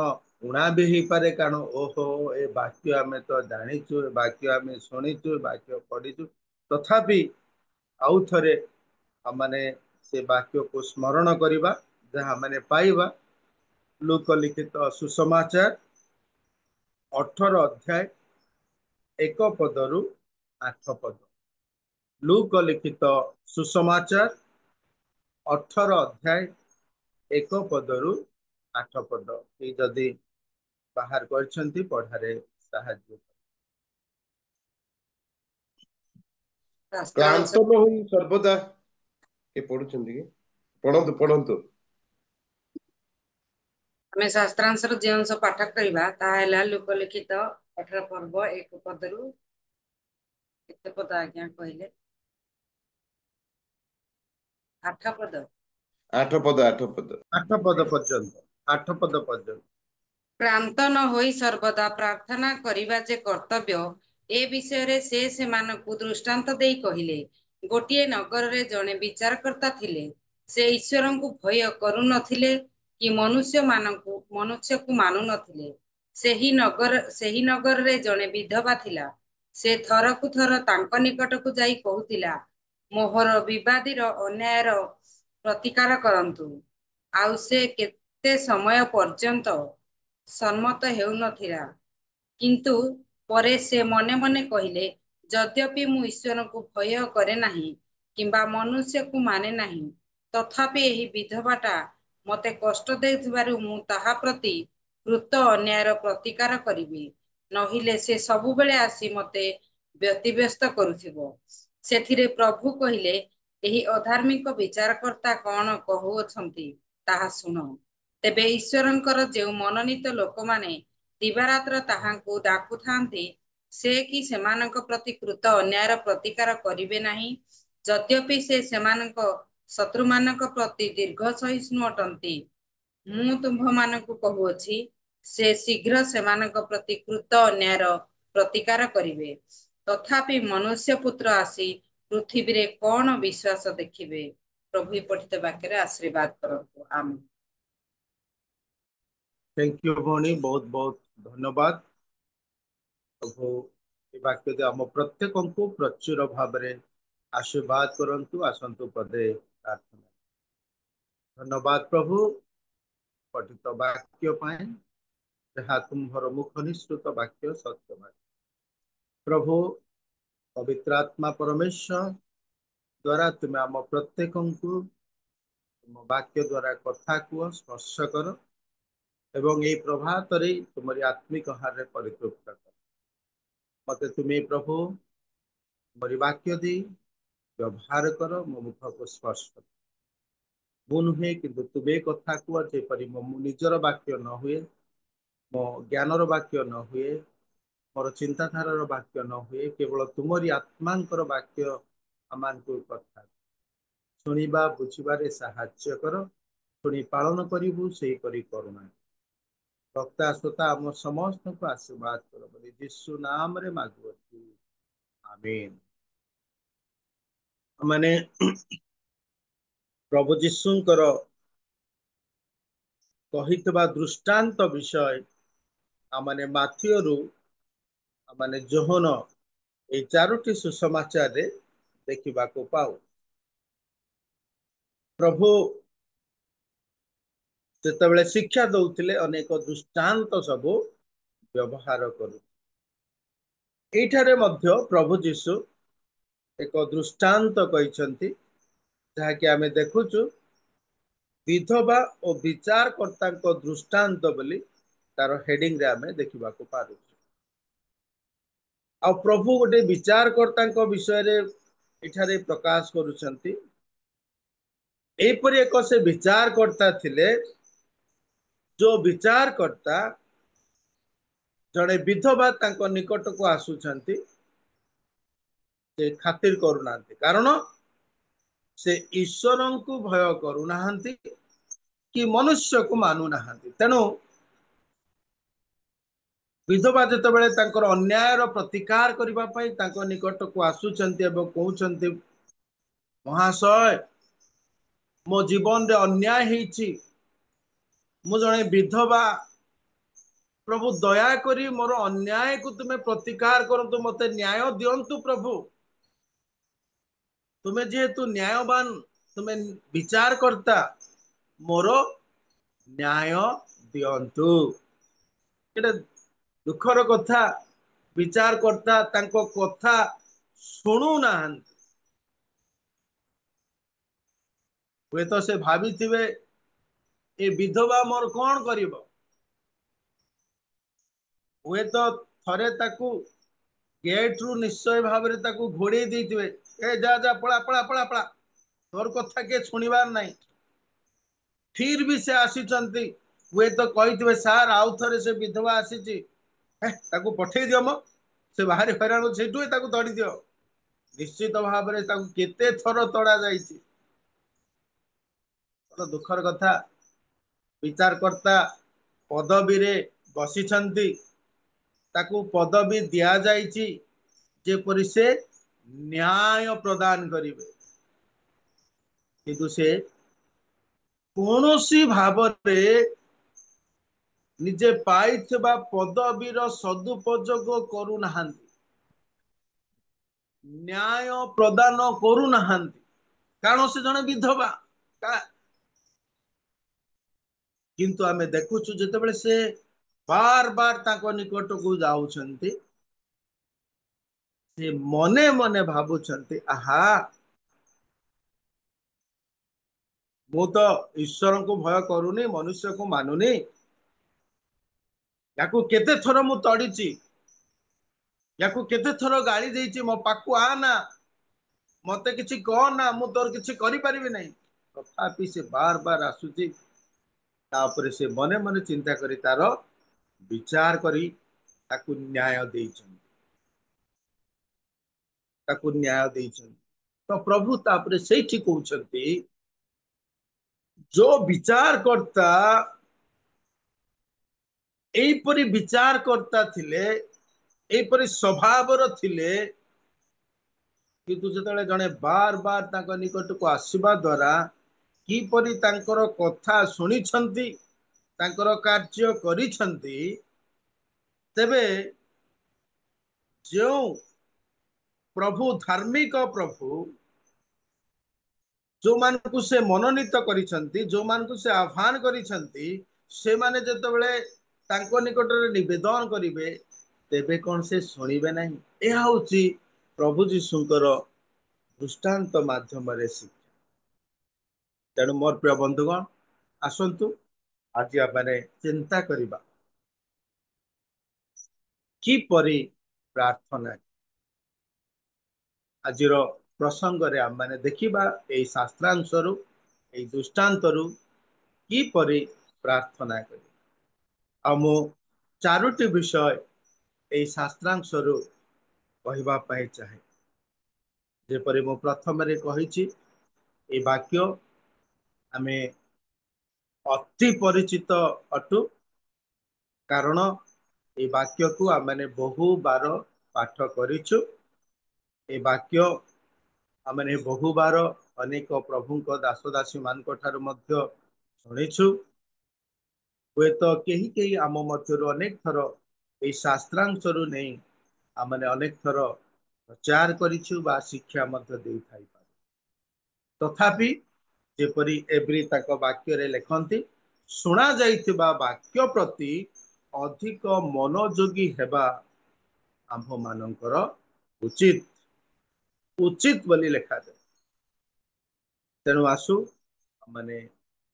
उणा भी हो पारे कारण ओहो ए वाक्य आम तो जाचु वाक्य आम शुणीचु वाक्य पढ़ीचु तथापि आउ थे मैंने से वाक्य को स्मरण करवा जहाँ मैंने पाइबा लूक लिखित सुसमाचार 18 अध्याय 1 पदरु 8 पद लूक लिखित सुसमाचार 18 अध्याय 1 पदरु 8 पद ये जदि बाहर करछंती पढ़ारे साहाय्य क्लांत न होई सर्वदा के पढुछंती कि पढंतु पढंतु आमे शास्त्रांश जो अंश पाठ करवा ताहा लोक लिखित 18 पर्व 1 पदरु केते पद आज्ञा कहले 8 पद 8 पद 8 पद 8 पद पर्यंत 8 पद पर्यंत क्रांत न होई सर्वदा प्रार्थना करिबा जे कर्तव्य ए विषय रे से सेमानकु दृष्टांत देई कहिले गोटिए नगर रे जणे विचारकर्ता थिले से ईश्वरंकु भय करू नथिले कि मनुष्य को मानु नथिले सेही नगर रे जणे विधवा थिला से थरकु थर तांको निकट को जाई कहूतिला मोहर विवादीर अन्यायर प्रतिकार करंतु आउ से केते समय पर्यंत सम्मत हेउ नथिला किंतु परे से मने मने कहिले यद्यपि मु ईश्वर को भय करे नाही किंबा मनुष्य को माने नाही तथापि एही विधवाटा मते कष्ट देउथिबारु मु ताहा प्रति कृत अन्यायर प्रतिकार करिबि नहिले से सबु बेले आसी मते व्यतिव्यस्त करुथिबो सेथिरे प्रभु कहिले एही अधार्मिक विचारकर्ता कौन कहुअछंती ताहा सुनो तेबे ईश्वरंकर जे मनोनीत लोक माने दिवारात्र ताहांकु डाकु थांती से कि सेमानक प्रति कृत अन्यायर प्रतिकार करिवे नाही यद्यपि से सेमानक ଶତ୍ରୁମାନଙ୍କ ପ୍ରତି ଦୀର୍ଘ ସହିଷ୍ଣୁ ଅଟନ୍ତି। ମୁଁ ତୁମ୍ଭମାନଙ୍କୁ କହୁଅଛି, ସେ ଶୀଘ୍ର ସେମାନଙ୍କ ପ୍ରତି କୃତ ଅନ୍ୟାୟର ପ୍ରତିକାର କରିବେ। ତଥାପି ମନୁଷ୍ୟ ପୁତ୍ର ଆସି ପୃଥିବୀରେ କଣ ବିଶ୍ୱାସ ଦେଖିବେ? ପ୍ରଭୁ ପଠିତ ବାକ୍ୟରେ ଆଶୀର୍ବାଦ କରନ୍ତୁ। ଆମେନ୍। थैंक यू भौणी, बहुत बहुत धन्यवाद। प्रभु ए वाक्य दे आम प्रत्येक को प्रचुर भाव में आशीर्वाद करंतु। आसंतु पदे प्रार्थना। धन्यवाद प्रभु पठित वाक्य पाए, जहाँ तुम्हार मुख निश्रुत वाक्य सत्य वाक्य। प्रभु पवित्र आत्मा परमेश्वर द्वारा तुम्हें आम प्रत्येक को तुम वाक्य द्वारा कथा कुह, स्पर्श कर एवं ये प्रभात तुम्हारी आत्मिक हार में परितृप्त कर। मत तुम्हें प्रभु तुम्हारी वाक्य दी व्यवहार कर, मो मुख को स्पर्श कर। मु नुहे कि तुम्हें कथा कुह, जेपरी मो निजर वाक्य न हुए, मो ज्ञानर वाक्य न हुए, मोर चिंताधारार वाक्य न हुए, केवल तुम्हारी आत्मांकर वाक्य आमान को कथा शुणा बुझे साहाय्य कर। शुणी पालन करूँ से करुणा वक्ता श्रोता आम समस्त को आशीर्वाद कर बोली यीशु नाम रे मागुअछि, आमीन। माने प्रभु यीशुंकर कहितबा दृष्टांत विषय आमाने माथियोरु आमाने जोहन ए चारोटी सुसमाचार रे देखिबा को पाऊ। प्रभु जेतेबेले शिक्षा दउथिले अनेक दृष्टांत सब व्यवहार करू। एठारे मध्य प्रभु यीशु एक दृष्टांत कहिसंती, जहाँकि आमे देखुचु विधवा और विचारकर्ता दृष्टांत बोली तार हेडिंग रे आमे देखिबा को पारू। आ प्रभु गोटे विचारकर्ता विषय रे एठारे प्रकाश करूछंती। एपरि एक से विचारकर्ता थिले, जो विचारकर्ता जड़े विधवा तांको निकट को आसुछंती, से खातिर करूना, कारण से ईश्वर को भय करूना कि मनुष्य को मानु ना। तेणु विधवा जेतेबेले तांकर अन्यायर प्रतिकार करिबा पई तांको निकट को आसुछंती एवं कहउछंती, महाशय मो जीवन रे अन्याय हेछि, मु जणे विधवा, प्रभु दया करी मोर अन्याय को तुम्हें प्रतिकार करंतु, मते न्याय दियंतु प्रभु। तुम्हें जेहेतु न्यायवान, तुम्हें विचार करता, मोर न्याय दियंतु। एटा दुखर कथा, विचार करता तांको कथा सुनु ना। वे तो से भाभी थिवे ए विधवा मोर कौन करिवो। वे तो थरे ताकू गेट रु निश्चय भाव में ताकू घोड़े देइथिवे, ए जा जा पळा पळा पळा पळा, तोर कथा के सुनिबार नहीं। फिर भी से आसीचंती, वे तो कहिथिवे सार आउ थरे से विधवा आसीची, ताकू पठेई दियो मो, से बाहर हैरान सेठु ताकू तड़ी दियो। निश्चित भाव में ताकू केते थर तड़ा जाइछि। तो दुखर कथा, विचारकर्ता पदवी रे बसिछंती, ताकू पदवी दिया जाइछि जेपरि से न्याय प्रदान करिवे, किंतु से कोनोसी भाव रे निजे पाइथिबा पदवीर सदुपयोग करू नाहंती, न्याय प्रदान करू नाहंती, कारण से जने विधवा। किंतु आमे देखुछु जेतेबेले से बार बार ताको निकट को जाउछंती, से मने मने भाबुछंती, आहा मु तो ईश्वर को भय करूनी, मनुष्य को मानुनी, याकू केते थर मु तड़ीची, याकू केते थर गाली देइची, मो पाकू आना, मते किछि कह ना, मु तोर किछि करि परिबि नै। तथापि से बार बार आसुची, तापरे से मने मने चिंता करी तार विचार करी ताकू न्याय देइछन, ताकू न्याय देइछन। तो प्रभु तापरे सेठी कहउछंती, जो विचारकर्ता एपरी विचारकर्ता थिले एपरी स्वभावर थिले किंतु जेतले जने बार बार तांको निकट को आसीबा द्वारा किपरि तांकर कथा शुनिछंती तांकर कार्य करिछंती तेबे जो प्रभु धार्मिक प्रभु जो मान को से मनोनीत करिछंती जो मान को से आह्वान करिछंती से माने जेतबेले तांको निकट रे निवेदन करिवे तेबे कोन से सुनिबे नहीं एहा होची प्रभु जीशुंकर दृष्टांत माध्यम रे शिक्षा तेणु मोर प्रिय बंधुगण आसंतु आज आमे चिंता करिबा कि परि प्रार्थना आजिर प्रसंग रे आमे देखिबा एई शास्त्रांशरु एई दृष्टांतरु कि परि प्रार्थना करि आमो चारोटी विषय एई शास्त्रांशरु कहबा पाई चाहे जेपरि मो प्रथम रे कहिछि ए वाक्य आमे अति परिचित अटु कारण ए वाक्य को आमे बहु बार पाठ करिछु ए वाक्य आमे बहु बार अनेक प्रभुंक दासदासी मान ठाରୁ ମଧ୍ୟ ଶୁଣିଛୁ ହୁଏତ କେହି କେହି ଆମ ମଧ୍ୟରୁ ଅନେକ ଥର ଏହି ଶାସ୍ତ୍ରାଂଶରୁ ନେଇ ଆମେ ଅନେକ ଥର ପ୍ରଚାର କରିଛୁ ବା ଶିକ୍ଷା ମଧ୍ୟ ଦେଇଥାଇପାରୁ ତଥାପି ଯେପରି ଏଭ୍ରି ତାଙ୍କ ବାକ୍ୟରେ ଲେଖନ୍ତି ଶୁଣା ଯାଇଥିବା ବାକ୍ୟ ପ୍ରତି ଅଧିକ ମନୋଯୋଗୀ ହେବା ଆମ୍ଭ ମାନଙ୍କର ଉଚିତ ଉଚିତ ବୋଲି ଲେଖାଯାଏ ତେଣୁ ଆସୁ ମାନେ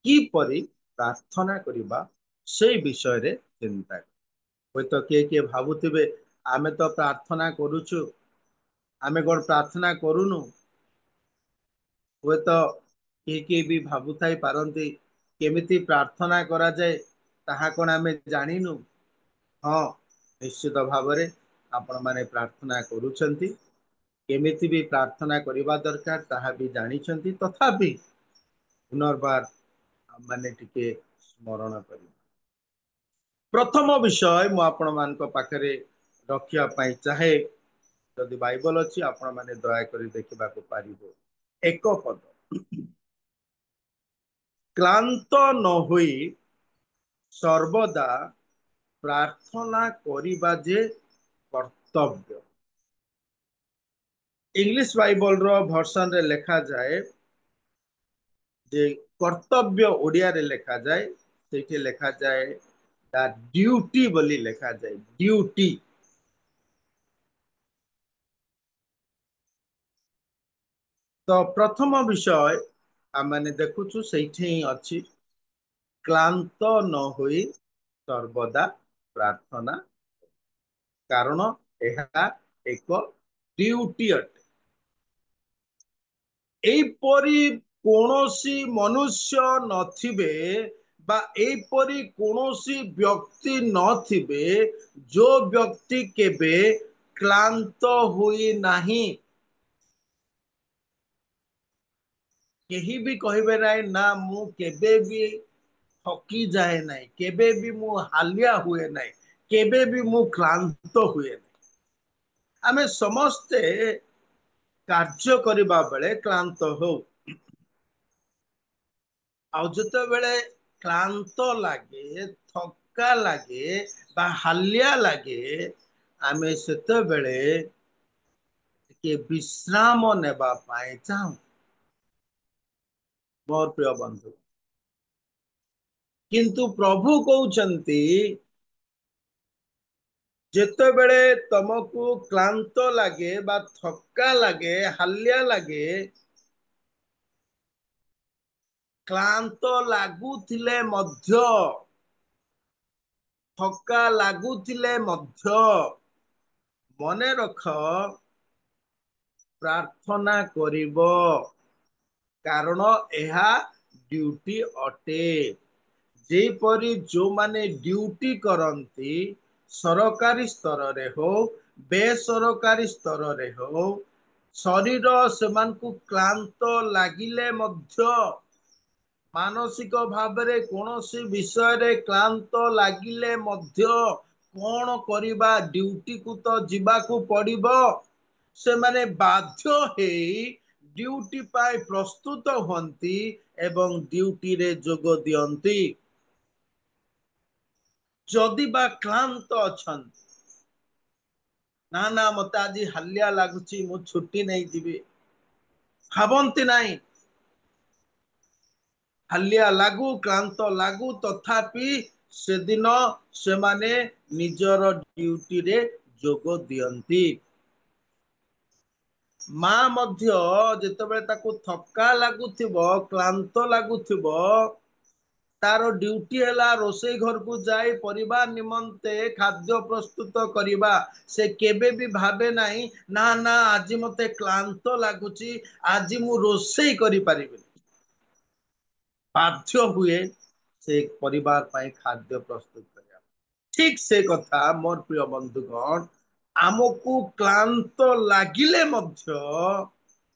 କିପରି ପ୍ରାର୍ଥନା କରିବା ସେଇ ବିଷୟରେ ଚିନ୍ତା ହୁଏତ କିଏ କିଏ ଭାବୁଥିବେ ଆମେ ତ ପ୍ରାର୍ଥନା କରୁଛୁ ଆମେ କଣ ପ୍ରାର୍ଥନା କରୁନୁ ହୁଏତ କିଏ କିଏ ବି ଭାବୁଥାଇ ପାରନ୍ତି କେମିତି ପ୍ରାର୍ଥନା କରାଯାଏ ତାହା କଣ ଆମେ ଜାଣିନୁ ହଁ ନିଶ୍ଚିତ ଭାବରେ ଆପଣ ମାନେ ପ୍ରାର୍ଥନା କରୁଛନ୍ତି କେମିତି ବି ପ୍ରାର୍ଥନା କରିବା ଦରକାର ତାହା ବି ଜାଣିଛନ୍ତି ତଥାପି ପୁନର୍ବାର ମାନେ ଟିକେ ସ୍ମରଣ କରିବା प्रथम विषय मु आपण मान पाखे रखिया चाहे जदि बाइबल अच्छी आपण मैंने दयाकोरी देखा पार एक पद क्लांत न होई सर्वदा प्रार्थना करिबा जे कर्तव्य इंग्लिश बाइबल रो वर्जन रे लिखा जाए जे कर्तव्य ओडिया रे लिखा जाए सेठी लिखा जाए दा ड्यूटी बोली लिखा जाए ड्यूटी तो प्रथम विषय आमे देखुछु सेठी अछि क्लांत न होई सर्वदा प्रार्थना कारण यह एक ड्यूटी अटे एपरी कोनोसी मनुष्य नथिबे बा एपरी कोनोसी व्यक्ति नथिबे जो व्यक्ति केबे क्लांत हुई नाही केही भी कहबे नाही ना मु केबे भी थकी जाए नाही केबे भी मु हालिया हुए नाही केबे भी मु क्लांत हुए नाही आमे समस्ते कार्य करिबा बेले क्लांत हो आ जते बेले क्लांत लागे थका लागे बा हालिया लागे आमे सेते बेले के विश्राम नेबा पाए चाहू मोर प्रिय बंधु किंतु प्रभु कहउचंती जेते बेले तुमको क्लांत लागे बा थका लागे हालिया लागे क्लांत लागुथिले मध्य थका लागुथिले मध्य मने रख प्रार्थना करिबो कारण एहा ड्यूटी अटे जेपरी जो माने ड्यूटी करंती सरकारी स्तर रे हो बेसरकारी स्तर रे हो शरीर से क्लांत लागिले मध्य ମାନସିକ ଭାବରେ କୌଣସି ବିଷୟରେ କ୍ଳାନ୍ତ ଲାଗିଲେ ମଧ୍ୟ କଣ କରିବା, ଡ୍ୟୁଟିକୁ ତ ଯିବାକୁ ପଡିବ। ସେମାନେ ବାଧ୍ୟ ହେଇ ଡ୍ୟୁଟି ପାଇଁ ପ୍ରସ୍ତୁତ ହୁଅନ୍ତି ଏବଂ ଡ୍ୟୁଟିରେ ଯୋଗ ଦିଅନ୍ତି। ଯଦି ବା କ୍ଳାନ୍ତ ଅଛନ୍ତି, ନା ନା ମତେ ଆଜି ହାଲିଆ ଲାଗୁଛି, ମୁଁ ଛୁଟି ନେଇଯିବି, ଭାବନ୍ତି ନାହିଁ। ହାଲିଆ ଲାଗୁ, କ୍ଳାନ୍ତ ଲାଗୁ, ତଥାପି ସେଦିନ ସେମାନେ ନିଜର ଡ୍ୟୁଟିରେ ଯୋଗ ଦିଅନ୍ତି। ମା ମଧ୍ୟ ଯେତେବେଳେ ତାକୁ ଥକା ଲାଗୁଥିବ, କ୍ଳାନ୍ତ ଲାଗୁଥିବ, ତାର ଡ୍ୟୁଟି ହେଲା ରୋଷେଇ ଘରକୁ ଯାଇ ପରିବାର ନିମନ୍ତେ ଖାଦ୍ୟ ପ୍ରସ୍ତୁତ କରିବା। ସେ କେବେ ବି ଭାବେ ନାହିଁ ନା ନା ଆଜି ମତେ କ୍ଳାନ୍ତ ଲାଗୁଛି, ଆଜି ମୁଁ ରୋଷେଇ କରିପାରିବିନି। ବାଧ୍ୟ ହୁଏ ସେ ପରିବାର ପାଇଁ ଖାଦ୍ୟ ପ୍ରସ୍ତୁତ କରିବା। ଠିକ ସେ କଥା ମୋର ପ୍ରିୟ ବନ୍ଧୁଗଣ, ଆମକୁ କ୍ଳାନ୍ତ ଲାଗିଲେ ମଧ୍ୟ,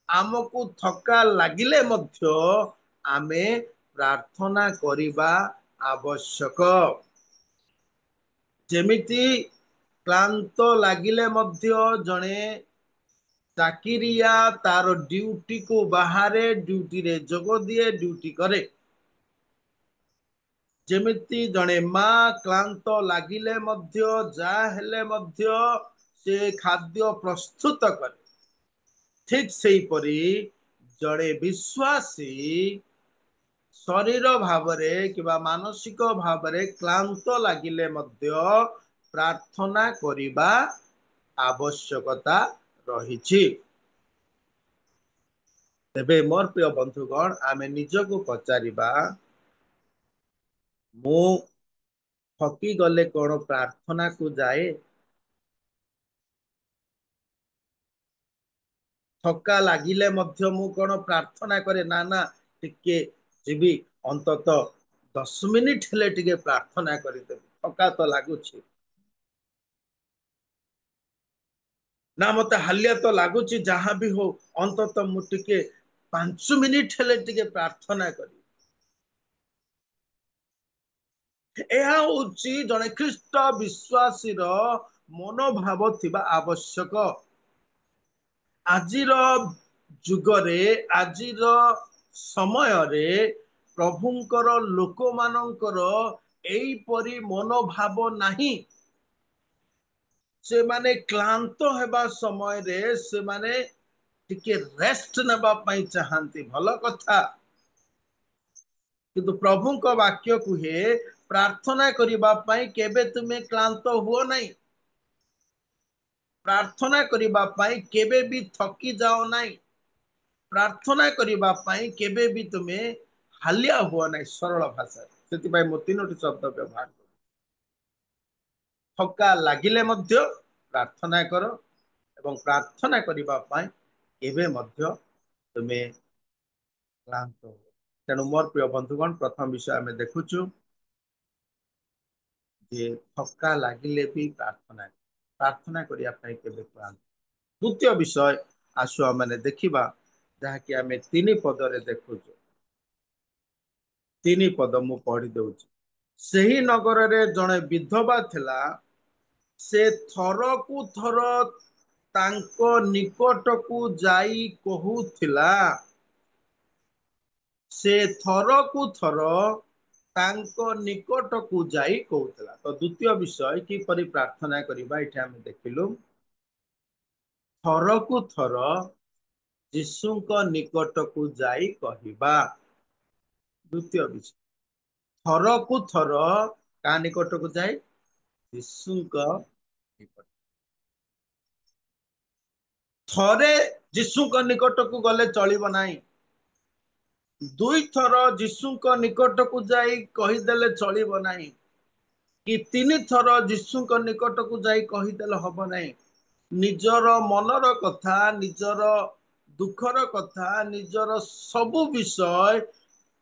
ଆମକୁ ଥକା ଲାଗିଲେ ମଧ୍ୟ ଆମେ ପ୍ରାର୍ଥନା କରିବା ଆବଶ୍ୟକ। ଯେମିତି କ୍ଳାନ୍ତ ଲାଗିଲେ ମଧ୍ୟ ଜଣେ ଚାକିରିଆ ତାର ଡ୍ୟୁଟିକୁ ବାହାରେ, ଡ୍ୟୁଟିରେ ଯୋଗ ଦିଏ, ଡ୍ୟୁଟି କରେ। ଯେମିତି ଜଣେ ମା କ୍ଳାନ୍ତ ଲାଗିଲେ ମଧ୍ୟ, ଯାହା ହେଲେ ମଧ୍ୟ ସେ ଖାଦ୍ୟ ପ୍ରସ୍ତୁତ କରେ। ଠିକ ସେହିପରି ଜଣେ ବିଶ୍ୱାସୀ ଶରୀର ଭାବରେ କିମ୍ବା ମାନସିକ ଭାବରେ କ୍ଳାନ୍ତ ଲାଗିଲେ ମଧ୍ୟ ପ୍ରାର୍ଥନା କରିବା ଆବଶ୍ୟକତା ରହିଛି। ତେବେ ମୋର ପ୍ରିୟ ବନ୍ଧୁଗଣ, ଆମେ ନିଜକୁ ପଚାରିବା, ମୁଁ ଥକି ଗଲେ କଣ ପ୍ରାର୍ଥନାକୁ ଯାଏ? ଥକା ଲାଗିଲେ ମଧ୍ୟ ମୁଁ କଣ ପ୍ରାର୍ଥନା କରେ? ନା ନା ଟିକେ ଯିବି, ଅନ୍ତତଃ 10 ମିନିଟ ହେଲେ ଟିକେ ପ୍ରାର୍ଥନା କରିଦେବି, ଥକା ତ ଲାଗୁଛି। ନା ମତେ ହାଲିଆ ତ ଲାଗୁଛି, ଯାହା ବି ହଉ ଅନ୍ତତଃ ମୁଁ ଟିକେ 5 ମିନିଟ ହେଲେ ଟିକେ ପ୍ରାର୍ଥନା କରିବି। ଏହା ହଉଛି ଜଣେ ଖ୍ରୀଷ୍ଟ ବିଶ୍ୱାସୀର ମନୋଭାବ ଥିବା ଆବଶ୍ୟକ। ଆଜିର ଯୁଗରେ, ଆଜିର ସମୟରେ ପ୍ରଭୁଙ୍କର ଲୋକମାନଙ୍କର ଏଇପରି ମନୋଭାବ ନାହିଁ। ସେମାନେ କ୍ଳାନ୍ତ ହେବା ସମୟରେ ସେମାନେ ଟିକେ ରେଷ୍ଟ ନେବା ପାଇଁ ଚାହାନ୍ତି, ଭଲ କଥା। କିନ୍ତୁ ପ୍ରଭୁଙ୍କ ବାକ୍ୟ କୁହେ, ପ୍ରାର୍ଥନା କରିବା ପାଇଁ କେବେ ତୁମେ କ୍ଳାନ୍ତ ହୁଅ ନାହିଁ। ପ୍ରାର୍ଥନା କରିବା ପାଇଁ କେବେ ବି ଥକି ଯାଅ ନାହିଁ। ପ୍ରାର୍ଥନା କରିବା ପାଇଁ କେବେ ବି ତୁମେ ହାଲିଆ ହୁଅ ନାହିଁ, ସରଳ ଭାଷାରେ। ସେଥିପାଇଁ ମୁଁ 3ଟି ଶବ୍ଦ ବ୍ୟବହାର କରୁଛି। ଥକା ଲାଗିଲେ ମଧ୍ୟ ପ୍ରାର୍ଥନା କର, ଏବଂ ପ୍ରାର୍ଥନା କରିବା ପାଇଁ କେବେ ମଧ୍ୟ ତୁମେ କ୍ଳାନ୍ତ ହୁଅ। ତେଣୁ ମୋର ପ୍ରିୟ ବନ୍ଧୁଗଣ, ପ୍ରଥମ ବିଷୟ ଆମେ ଦେଖୁଛୁ ଯେ ଥକା ଲାଗିଲେ ବି ପ୍ରାର୍ଥନା କରିବା ପାଇଁ କେବେ କ୍ଳାନ୍ତ। ଦ୍ୱିତୀୟ ବିଷୟ ଆସୁ ଆମେ ଦେଖିବା, ଯାହାକି ଆମେ 3 ପଦରେ ଦେଖୁଛୁ। 3 ପଦ ମୁଁ ପଢି ଦଉଛି। ସେହି ନଗରରେ ଜଣେ ବିଧବା ଥିଲା, ସେ ଥରକୁ ଥର ତାଙ୍କ ନିକଟକୁ ଯାଇ କହୁଥିଲା, ସେ ଥରକୁ ଥର ତାଙ୍କ ନିକଟକୁ ଯାଇ କହୁଥିଲା। ତ ଦ୍ୱିତୀୟ ବିଷୟ, କିପରି ପ୍ରାର୍ଥନା କରିବା, ଏଠି ଆମେ ଦେଖିଲୁ। ଥରକୁ ଥର ଯୀଶୁଙ୍କ ନିକଟକୁ ଯାଇ କହିବା। ଦ୍ୱିତୀୟ ବିଷୟ, ଥରକୁ ଥର କାହା ନିକଟକୁ ଯାଇ? ଯୀଶୁଙ୍କ ନିକଟ। ଥରେ ଯୀଶୁଙ୍କ ନିକଟକୁ ଗଲେ ଚଳିବ ନାହିଁ। 2 ଥର ଯୀଶୁଙ୍କ ନିକଟକୁ ଯାଇ କହିଦେଲେ ଚଳିବ ନାହିଁ, କି 3 ଥର ଯୀଶୁଙ୍କ ନିକଟକୁ ଯାଇ କହିଦେଲେ ହବ ନାହିଁ। ନିଜର ମନର କଥା, ନିଜର ଦୁଃଖର କଥା, ନିଜର ସବୁ ବିଷୟ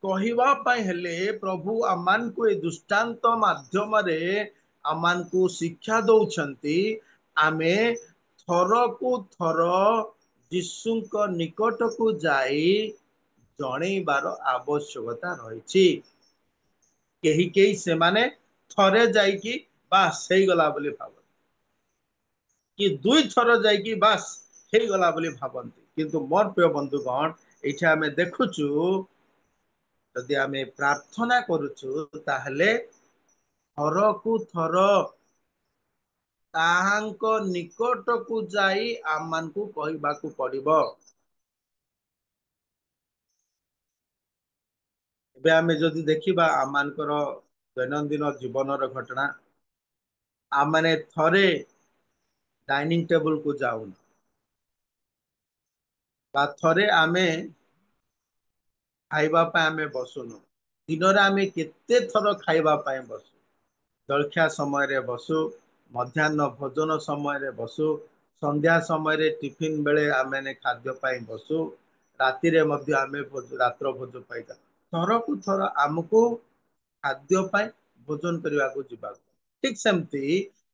କହିବା ପାଇଁ ହେଲେ ପ୍ରଭୁ ଆମମାନଙ୍କୁ ଏ ଦୃଷ୍ଟାନ୍ତ ମାଧ୍ୟମରେ ଆମମାନଙ୍କୁ ଶିକ୍ଷା ଦଉଛନ୍ତି। ଆମେ ଥରକୁ ଥର ଯୀଶୁଙ୍କ ନିକଟକୁ ଯାଇ ଜଣେଇବାର ଆବଶ୍ୟକତା ରହିଛି। କେହି କେହି ସେମାନେ ଥରେ ଯାଇକି ବାସ୍ ହେଇଗଲା ବୋଲି ଭାବନ୍ତି, କି ଦୁଇ ଥର ଯାଇକି ବାସ୍ ହେଇଗଲା ବୋଲି ଭାବନ୍ତି। କିନ୍ତୁ ମୋର ପ୍ରିୟ ବନ୍ଧୁଗଣ, ଏଇଠି ଆମେ ଦେଖୁଛୁ ଯଦି ଆମେ ପ୍ରାର୍ଥନା କରୁଛୁ ତାହେଲେ ଥରକୁ ଥର ତାହାଙ୍କ ନିକଟକୁ ଯାଇ ଆମମାନଙ୍କୁ କହିବାକୁ ପଡିବ। ଏବେ ଆମେ ଯଦି ଦେଖିବା ଆମମାନଙ୍କର ଦୈନନ୍ଦିନ ଜୀବନର ଘଟଣା, ଆମମାନେ ଥରେ ଡାଇନିଂ ଟେବୁଲକୁ ଯାଉନୁ, ବା ଥରେ ଆମେ ଖାଇବା ପାଇଁ ଆମେ ବସୁନୁ। ଦିନରେ ଆମେ କେତେ ଥର ଖାଇବା ପାଇଁ ବସୁ। ଜଳଖିଆ ସମୟରେ ବସୁ, ମଧ୍ୟାହ୍ନ ଭୋଜନ ସମୟରେ ବସୁ, ସନ୍ଧ୍ୟା ସମୟରେ ଟିଫିନ ବେଳେ ଆମେ ଖାଦ୍ୟ ପାଇଁ ବସୁ, ରାତିରେ ମଧ୍ୟ ଆମେ ରାତ୍ର ଭୋଜ ପାଇଥାଉ। ଥରକୁ ଥର ଆମକୁ ଖାଦ୍ୟ ପାଇଁ ଭୋଜନ କରିବାକୁ ଯିବାକୁ। ଠିକ ସେମିତି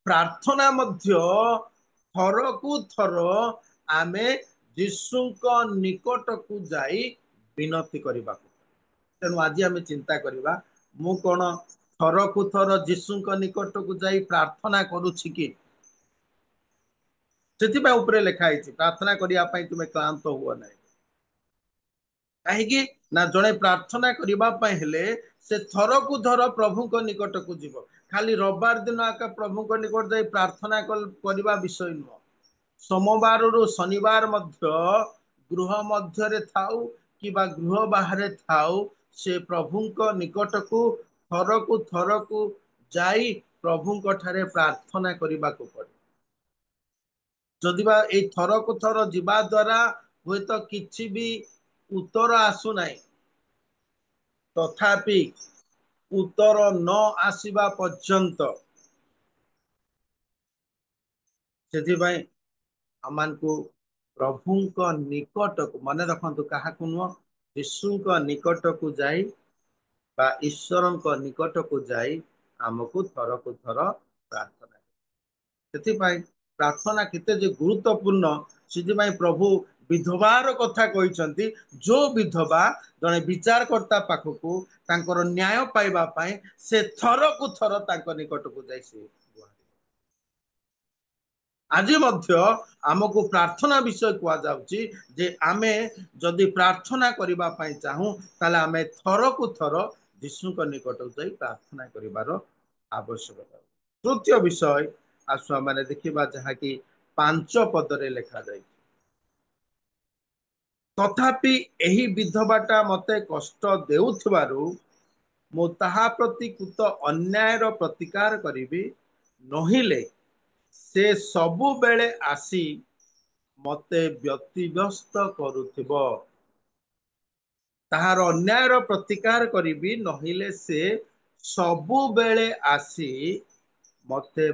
ପ୍ରାର୍ଥନା ମଧ୍ୟ ଥରକୁ ଥର ଆମେ ଯୀଶୁଙ୍କ ନିକଟକୁ ଯାଇ ବିନତି କରିବାକୁ। ତେଣୁ ଆଜି ଆମେ ଚିନ୍ତା କରିବା, ମୁଁ କଣ ଥରକୁ ଥର ଯୀଶୁଙ୍କ ନିକଟକୁ ଯାଇ ପ୍ରାର୍ଥନା କରୁଛି କି? ସେଥିପାଇଁ ଉପରେ ଲେଖା ହେଇଛି, ପ୍ରାର୍ଥନା କରିବା ପାଇଁ ତୁମେ କ୍ଳାନ୍ତ ହୁଅ ନାହିଁ। କାହିଁକି ନା ଜଣେ ପ୍ରାର୍ଥନା କରିବା ପାଇଁ ହେଲେ ସେ ଥରକୁ ଥର ପ୍ରଭୁଙ୍କ ନିକଟକୁ ଯିବ। ଖାଲି ରବିବାର ଦିନ ଆକା ପ୍ରଭୁଙ୍କ ନିକଟ ଯାଇ ପ୍ରାର୍ଥନା କରିବା ବିଷୟ ନୁହଁ। ସୋମବାରରୁ ଶନିବାର ମଧ୍ୟ ଗୃହ ମଧ୍ୟରେ ଥାଉ କିମ୍ବା ଗୃହ ବାହାରେ ଥାଉ, ସେ ପ୍ରଭୁଙ୍କ ନିକଟକୁ ଥରକୁ ଥରକୁ ଯାଇ ପ୍ରଭୁଙ୍କ ଠାରେ ପ୍ରାର୍ଥନା କରିବାକୁ ପଡେ। ଯଦିବା ଏଇ ଥରକୁ ଥର ଯିବା ଦ୍ଵାରା ହୁଏତ କିଛି ବି ଉତ୍ତର ଆସୁନାହିଁ, ତଥାପି ଉତ୍ତର ନ ଆସିବା ପର୍ଯ୍ୟନ୍ତ ସେଥିପାଇଁ ଆମମାନଙ୍କୁ ପ୍ରଭୁଙ୍କ ନିକଟକୁ, ମନେ ରଖନ୍ତୁ କାହାକୁ ନୁହଁ, ଯୀଶୁଙ୍କ ନିକଟକୁ ଯାଇ ବା ଈଶ୍ୱରଙ୍କ ନିକଟକୁ ଯାଇ ଆମକୁ ଥରକୁ ଥର ପ୍ରାର୍ଥନା। ସେଥିପାଇଁ ପ୍ରାର୍ଥନା କେତେ ଯେ ଗୁରୁତ୍ୱପୂର୍ଣ୍ଣ, ସେଥିପାଇଁ ପ୍ରଭୁ ବିଧବାର କଥା କହିଛନ୍ତି। ଯୋଉ ବିଧବା ଜଣେ ବିଚାରକର୍ତ୍ତା ପାଖକୁ ତାଙ୍କର ନ୍ୟାୟ ପାଇବା ପାଇଁ ସେ ଥରକୁ ଥର ତାଙ୍କ ନିକଟକୁ ଯାଇ ସେ ଆଜି ମଧ୍ୟ ଆମକୁ ପ୍ରାର୍ଥନା ବିଷୟ କୁହାଯାଉଛି ଯେ ଆମେ ଯଦି ପ୍ରାର୍ଥନା କରିବା ପାଇଁ ଚାହୁଁ, ତାହେଲେ ଆମେ ଥରକୁ ଥର ଯୀଶୁଙ୍କ ନିକଟକୁ ଯାଇ ପ୍ରାର୍ଥନା କରିବାର ଆବଶ୍ୟକତା। ତୃତୀୟ ବିଷୟ ଆସୁ ଆମେ ଦେଖିବା, ଯାହାକି 5 ପଦରେ ଲେଖାଯାଇଛି। ତଥାପି ଏହି ବିଧବାଟା ମତେ କଷ୍ଟ ଦେଉଥିବାରୁ ମୁଁ ତାହା ପ୍ରତି କୃତ ଅନ୍ୟାୟର ପ୍ରତିକାର କରିବି, ନହିଲେ ସେ ସବୁବେଳେ ଆସି ମତେ ବ୍ୟତିବ୍ୟସ୍ତ କରୁଥିବ। ତାହାର ଅନ୍ୟାୟର ପ୍ରତିକାର କରିବି, ନହିଲେ ସେ ସବୁବେଳେ ଆସି ମତେ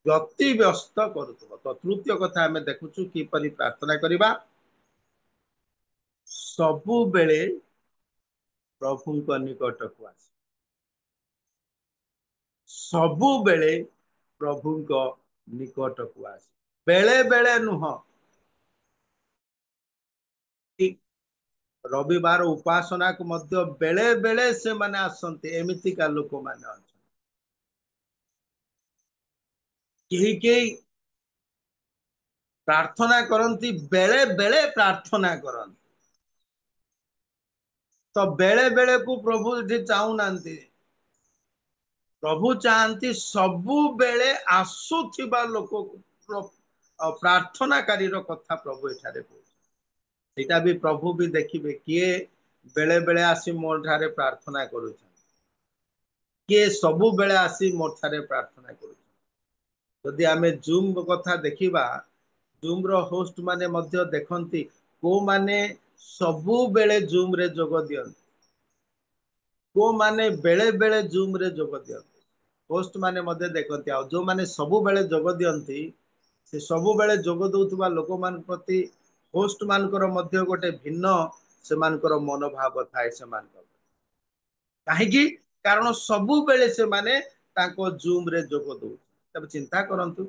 ବ୍ୟତିବ୍ୟସ୍ତ କରୁଥିବ। ତ ତୃତୀୟ କଥା ଆମେ ଦେଖୁଛୁ କିପରି ପ୍ରାର୍ଥନା କରିବା। ସବୁବେଳେ ପ୍ରଭୁଙ୍କ ନିକଟକୁ ଆସି, ସବୁବେଳେ ପ୍ରଭୁଙ୍କ ନିକଟକୁ ଆସି, ବେଳେ ବେଳେ ନୁହଁ। ରବିବାର ଉପାସନାକୁ ମଧ୍ୟ ବେଳେ ବେଳେ ସେମାନେ ଆସନ୍ତି, ଏମିତିକା ଲୋକମାନେ ଅଛନ୍ତି। କେହି କେହି ପ୍ରାର୍ଥନା କରନ୍ତି, ବେଳେ ବେଳେ ପ୍ରାର୍ଥନା କରନ୍ତି। ତ ବେଳେ ବେଳକୁ ପ୍ରଭୁ ଏଠି ଚାହୁଁନାହାନ୍ତି। ପ୍ରଭୁ ଚାହାନ୍ତି ସବୁବେଳେ ଆସୁଥିବା ଲୋକକୁ, ପ୍ରାର୍ଥନାକାରୀର କଥା ପ୍ରଭୁ ଏଠାରେ କହୁଛନ୍ତି। ସେଇଟା ବି ପ୍ରଭୁ ବି ଦେଖିବେ, କିଏ ବେଳେ ବେଳେ ଆସି ମୋ ଠାରେ ପ୍ରାର୍ଥନା କରୁଛନ୍ତି, କିଏ ସବୁବେଳେ ଆସି ମୋ ଠାରେ ପ୍ରାର୍ଥନା କରୁଛନ୍ତି। ଯଦି ଆମେ ଜୁମ୍ କଥା ଦେଖିବା, ଜୁମ୍ ର ହୋଷ୍ଟ ମାନେ ମଧ୍ୟ ଦେଖନ୍ତି କୋଉମାନେ ସବୁବେଳେ ଜୁମ୍ ରେ ଯୋଗ ଦିଅନ୍ତି, କୋଉମାନେ ବେଳେ ବେଳେ ଜୁମ୍ ରେ ଯୋଗ ଦିଅନ୍ତି। ହୋଷ୍ଟ ମାନେ ମଧ୍ୟ ଦେଖନ୍ତି। ଆଉ ଯୋଉମାନେ ସବୁବେଳେ ଯୋଗ ଦିଅନ୍ତି, ସେ ସବୁବେଳେ ଯୋଗ ଦଉଥିବା ଲୋକମାନଙ୍କ ପ୍ରତି ହୋଷ୍ଟ ମାନଙ୍କର ମଧ୍ୟ ଗୋଟେ ଭିନ୍ନ ସେମାନଙ୍କର ମନୋଭାବ ଥାଏ ସେମାନଙ୍କର। କାହିଁକି? କାରଣ ସବୁବେଳେ ସେମାନେ ତାଙ୍କ ଜୁମ୍ ରେ ଯୋଗ ଦଉଛନ୍ତି। ତେବେ ଚିନ୍ତା କରନ୍ତୁ,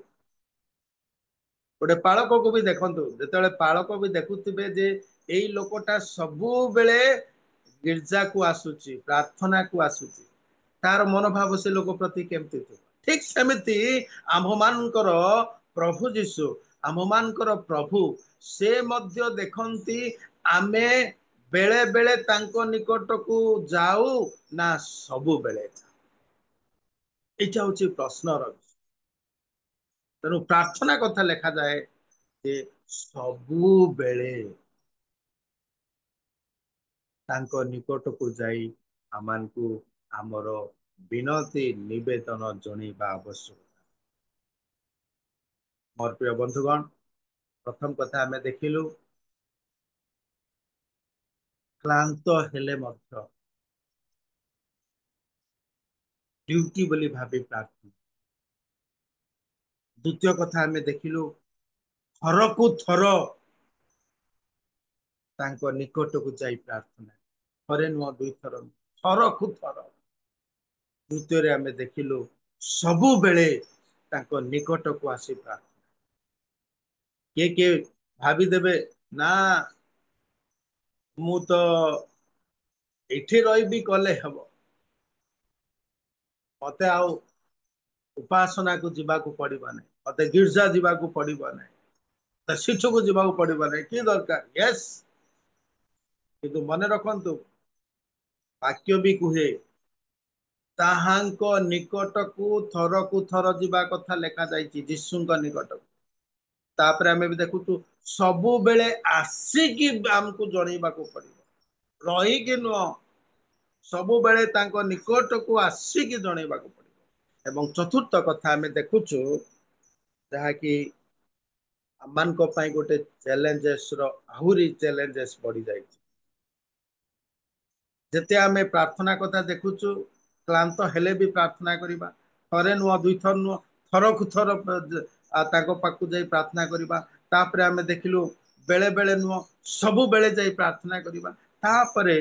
गोटे पालक को भी देखंतु जेतेबेले पालक भी देखुथिबे जे एई लोकटा सबुबेले गिर्जा को आसुची प्रार्थना को आसुची तार मनोभाव से लोक प्रति केमती थिବ ठीक सेमिति आम्भमानकर प्रभु जीशु आम्भमानकर प्रभु से मध्य देखंती आमे बेले बेले तांको निकट को जाऊ ना सबु बेले एटा होची प्रश्न तेणु प्रार्थना कथा लेखा जाए जे सबु बेले तांको निकट को जाई आमानकु आमर विनती निवेदन जणैबा आवश्यक मोर प्रिय बंधुगण प्रथम कथा आमे देखिलु क्लांत हेले मध्य ड्यूटी बोली भाबी प्रार्थना द्वितीय कथा आमे देखिलु थर को थर तांको निकट को जाई प्रार्थना थरे नुह दुई थर थर को थर द्वितीय आमे देखिलु सबु बेले तांको निकट को आसी प्रार्थना के भाभी देबे ना मु तो एठी रही कले हब मते आउ उपासना को जीवाकू पड़िबा नै मते गिरजा जीवाकू पड़िबा नै त शिक्षक को जीवाकू पड़िबा नै की दरकार यस किंतु मने रखंतु वाक्य भी कुहे ताहांको निकट को थर जीवा कथा लेखा जायछि जीशुंक निकट तापर आमे भी देखुछु सबु बेले आसीकी हमकु जणैबाकू पड़िबो रही कि नुह सबु बेले तांको निकट को आसीकी जणैबाकू पड़िबो एवं चतुर्थ कथा आमे देखुछु जहा कि आमान को पाई गोटे चैलेंजेस रो आहुरी चैलेंजेस बढ़ी जायछि जेते आमे प्रार्थना कथा देखुछु क्लांत हेले भी प्रार्थना करिबा थरे नुह दुई थर नुह थर को थर ताको पाकु जाई प्रार्थना करिबा तापर आमे देखिलु बेले बेले नुह सबु बेले जाई प्रार्थना करिबा तापरे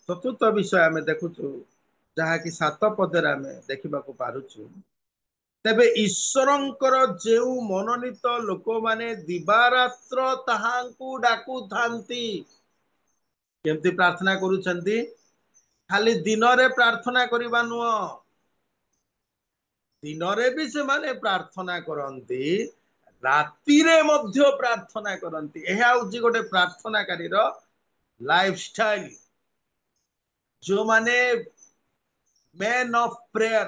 चतुर्थ विषय आमे देखुछु जहा कि 7 पदरे आमे देखिबाकू पारुछु तेबे ईश्वरंकर जेउ मनोनीत लोक माने दिवारात्र ताहांकू डाकू थांती केमती प्रार्थना करूछंती खाली दिन रे प्रार्थना करिबा नुह दिन रे भी से माने प्रार्थना करंती राति रे मध्य प्रार्थना करंती एहा होची गोटे प्रार्थनाकारी रो लाइफस्टाइल जो माने मैन ऑफ प्रेयर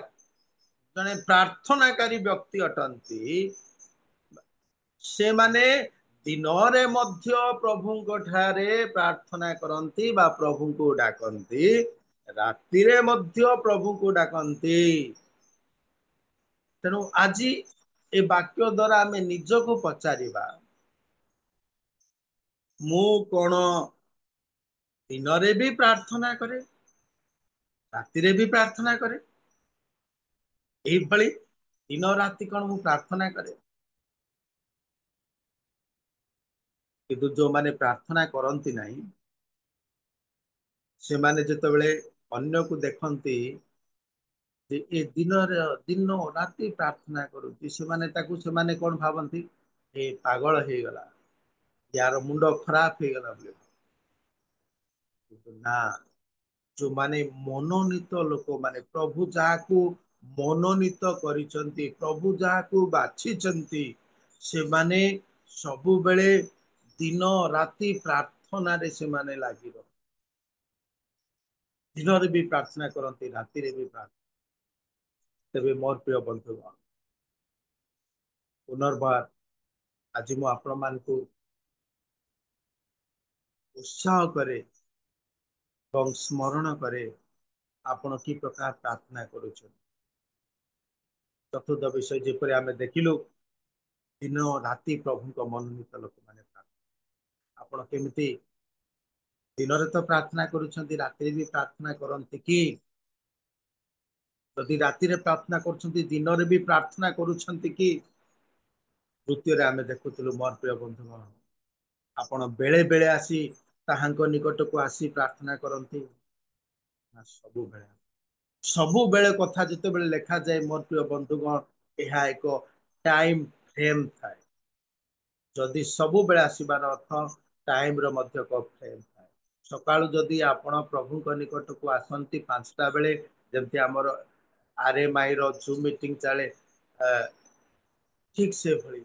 जने प्रार्थनाकारी व्यक्ति अटंती से माने दिन रे मध्य प्रभु ठारे प्रार्थना करंती बा प्रभु को डाकंती राति रे मध्य प्रभु को डाकंती तेणु आज ए वाक्य द्वारा आमे निजको पचारिबा मु कोन दिन रे भी प्रार्थना करे राति रे भी प्रार्थना करे एई भली दिन राति कोन मु प्रार्थना करे किंतु जो माने प्रार्थना करंती नहीं से माने जते बेले अन्य को देखंती जे ए दिन राति प्रार्थना करूची से माने ताकू से माने कोन भाबंती ए पागल हे गला यार मुंडो खराब हे गला बोले किंतु ना जो माने मनोनीत लोक माने प्रभु जाहाकू मनोनीत करिसंती प्रभु जाहाकू बाछिसंती से माने सबु बेले दिन राति प्रार्थना रे से माने लागि रह दिन रे भी प्रार्थना करंती राति रे भी प्रार्थना तेबे मोर प्रिय बंधुगण पुनर्बार आज मु आपण मान को उत्साह करे और स्मरण करे आपण की प्रकार प्रार्थना करूछन चतुर्थ विषय जेपरि आमे देखिलु दिन राति प्रभु को मनोनीत लोक माने प्रार्थना आपण केमिति दिन रे तो प्रार्थना करूछंती राति भी प्रार्थना करंती कि यदि राति रे प्रार्थना करूछंती दिन रे भी प्रार्थना करूछंती कि तृतीय आमे देखुथिलु मोर प्रिय बंधुगण आपण बेले बेले आसी ताहांको निकट को आसी प्रार्थना करंती ना सबु बेले कथा जते बेले लेखा जाए मोर प्रिय बंधुगण यह एक टाइम फ्रेम थाए जदि सबु बेले आसीबार अर्थ टाइम रो मध्य को फ्रेम थाए सकाळु जदि आपण प्रभु को निकट को आसंती 5टा बेले जेमति हमर आरएमआई रो जूम मीटिंग चले ठीक से भली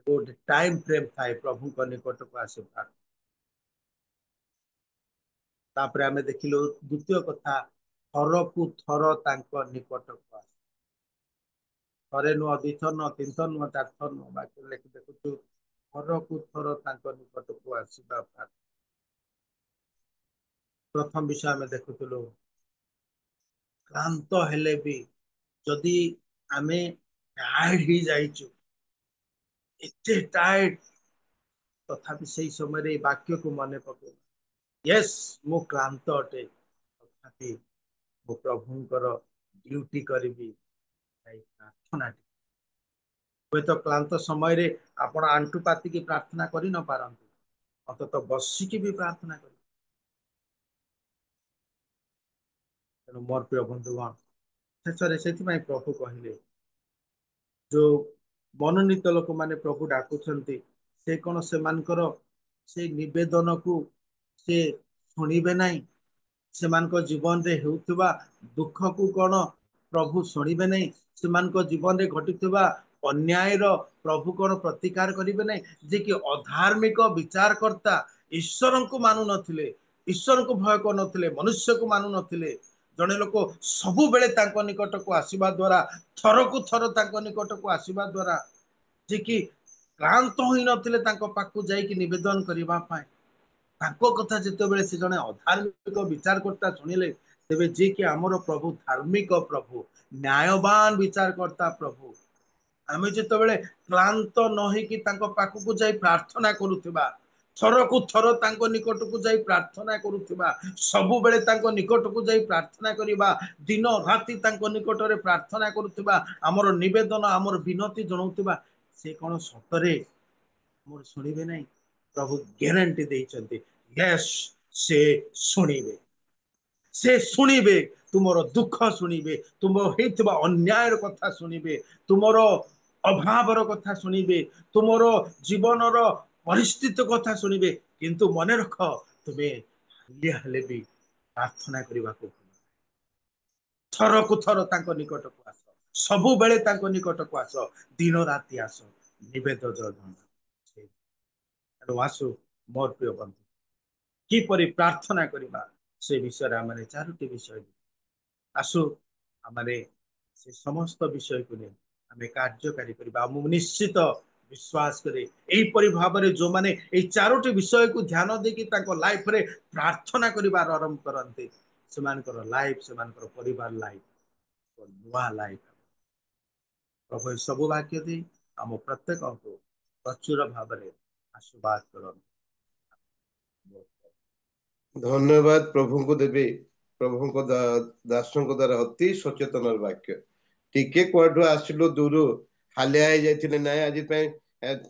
गोटे टाइम फ्रेम थाए प्रभु को निकट को आसीबार तापर आमे देखिलो द्वितीय कथा थर को थर तांको निकट को आस थरे नुह दिथर नुह तीन थर नुह चार थर नुह बाकी लेखि देखुछु थर को थर तांको निकट को आसीबा प्रथम विषय आमे देखुथुलो क्लांत हेले भी जदि आमे टायर्ड ही जाइछु एते टायर्ड तथापि से समय वाक्य को मन पके यस मु क्लांत अटे तथापि मु प्रभुंकर ड्यूटी करिबी प्रार्थना हुए तो क्लांत समय रे आपण आंटू पाती की प्रार्थना करि न पारंतु अतत बसिकी भी प्रार्थना करि तेणु मोर प्रिय बंधुगण शेषରେ ସେଥିପାଇଁ प्रभु କହିଲେ जो मनोनीत लोक माने प्रभु डाकुछंती से कोन सेमानकर से निवेदन को से शुणिबे नहीं सेमानक जीवन रे हेउतबा दुख को कोन प्रभु शुणिबे नहीं सेमानक जीवन रे घटितबा अन्याय रो प्रभु कोन प्रतिकार करिबे नहीं जे कि अधार्मिक विचारकर्ता ईश्वर को मानु नथिले ईश्वर को भय को नथिले मनुष्य को मानु नथिले जने लोक सबु बेले तांको निकट को आसीबा द्वारा थर को थर तांको निकट को आसीबा द्वारा जे कि क्लांत होई नथिले तांको पाखु जाई कि निवेदन करिबा पाए तांको कथा जेतेबेले से जने अधार्मिक विचारकर्ता सुनिले तेबे जे कि हमर प्रभु धार्मिक प्रभु न्यायवान विचारकर्ता प्रभु आमे जेतेबेले क्लांत नहि कि तांको पाखु को जाई प्रार्थना करूथिबा थर को थर तांको निकट को जाई प्रार्थना करूथिबा सबु बेले तांको निकट को जाई प्रार्थना करिबा दिन राति तांको निकट रे प्रार्थना करूथिबा हमर निवेदन हमर विनती जणाउथिबा से कोन सतरे मोर सुनिबे नहीं प्रभु ग्यारंटी देइचंती यस से सुनिबे से शुणिबे तुमर दुख शुणिबे तुम हेतबा अन्यायर कथा शुणिबे तुमर अभावर कथा शुणिबे तुमर जीवनर परिस्थिति कथा शुणिबे किंतु मने रख तुमे हालिया हेले भी प्रार्थना करबा को थर को थर तांको निकट को आस सबु बेले तांको निकट को आस दिन राति आस निवेद जन आसु मोर प्रिय बंधु किपरि प्रार्थना करबा से विषय आम चारोटी विषय आसु आम से समस्त विषय को नहीं आम कार्यकारी करबा निश्चित विश्वास करे एहीपरि भाव में जो माने ए चारोटी विषय को ध्यान देकी तांको लाइफ रे प्रार्थना करिबार आरंभ करते सेमानकर लाइफ सेमानकर परिवार लाइफ नुआ लाइफ प्रभु सब वाक्य दे आम प्रत्येक को प्रचुर भाव में आशीर्वाद करते धन्यवाद प्रभु को देवी प्रभु को दासों को द्वारा अति सचेतन वाक्य टिके कुआठू आसिलु दूर हालिया हो जाइए ना आज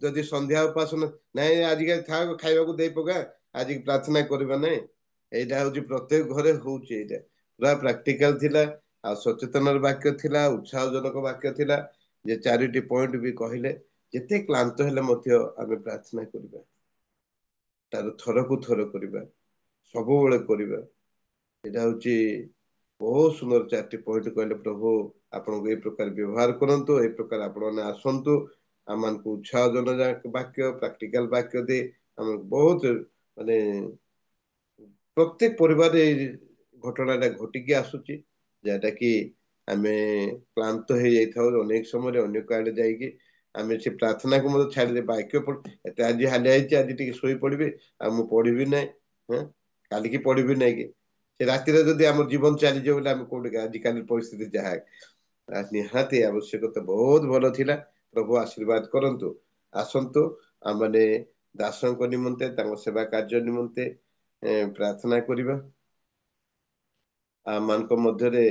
जदि संध्या उपासना ना आज था खाइबा दे पका आज प्रार्थना करबा ना यहाँ हूँ प्रत्येक घरे हूँ पूरा प्राक्टिकल थिला आ सचेतन वाक्य थिला उत्साहजनक वाक्य थिला जे चारिटी पॉइंट भी कहले जेते क्लांत हेले मध्य आमे प्रार्थना करबा तार थर को थर करबा सब बेले करबा एटा हूँ बहुत सुंदर चारटी पॉइंट कहले प्रभु आपन को ए प्रकार व्यवहार करंतु ए प्रकार आपण ने आसंतु आमान को उत्साहजनक वाक्य प्रैक्टिकल वाक्य दे हम बहुत माने प्रत्येक परिवार घटना घटिकी आसुची जेटा कि आमे क्लांत हो जाइथाउ अनेक समय अन्य काड़े जाइकी आमे से प्रार्थना को मत छाड़ी दे वाक्य पढ़ आज हालिया आज टिके सोई पड़बे आ मु पढ़बी नै काली की पढ़बी नै कि से राति रे जदी हमर जीवन चली जे बोले हम कोड आज काली परिस्थिति जहा निहाती आवश्यकता बहुत भलो थिला प्रभु आशीर्वाद करंतु आसंतु आमने दासों को निमंते तांको सेवा कार्य निमंते प्रार्थना करिबा आ मान को मध्य रे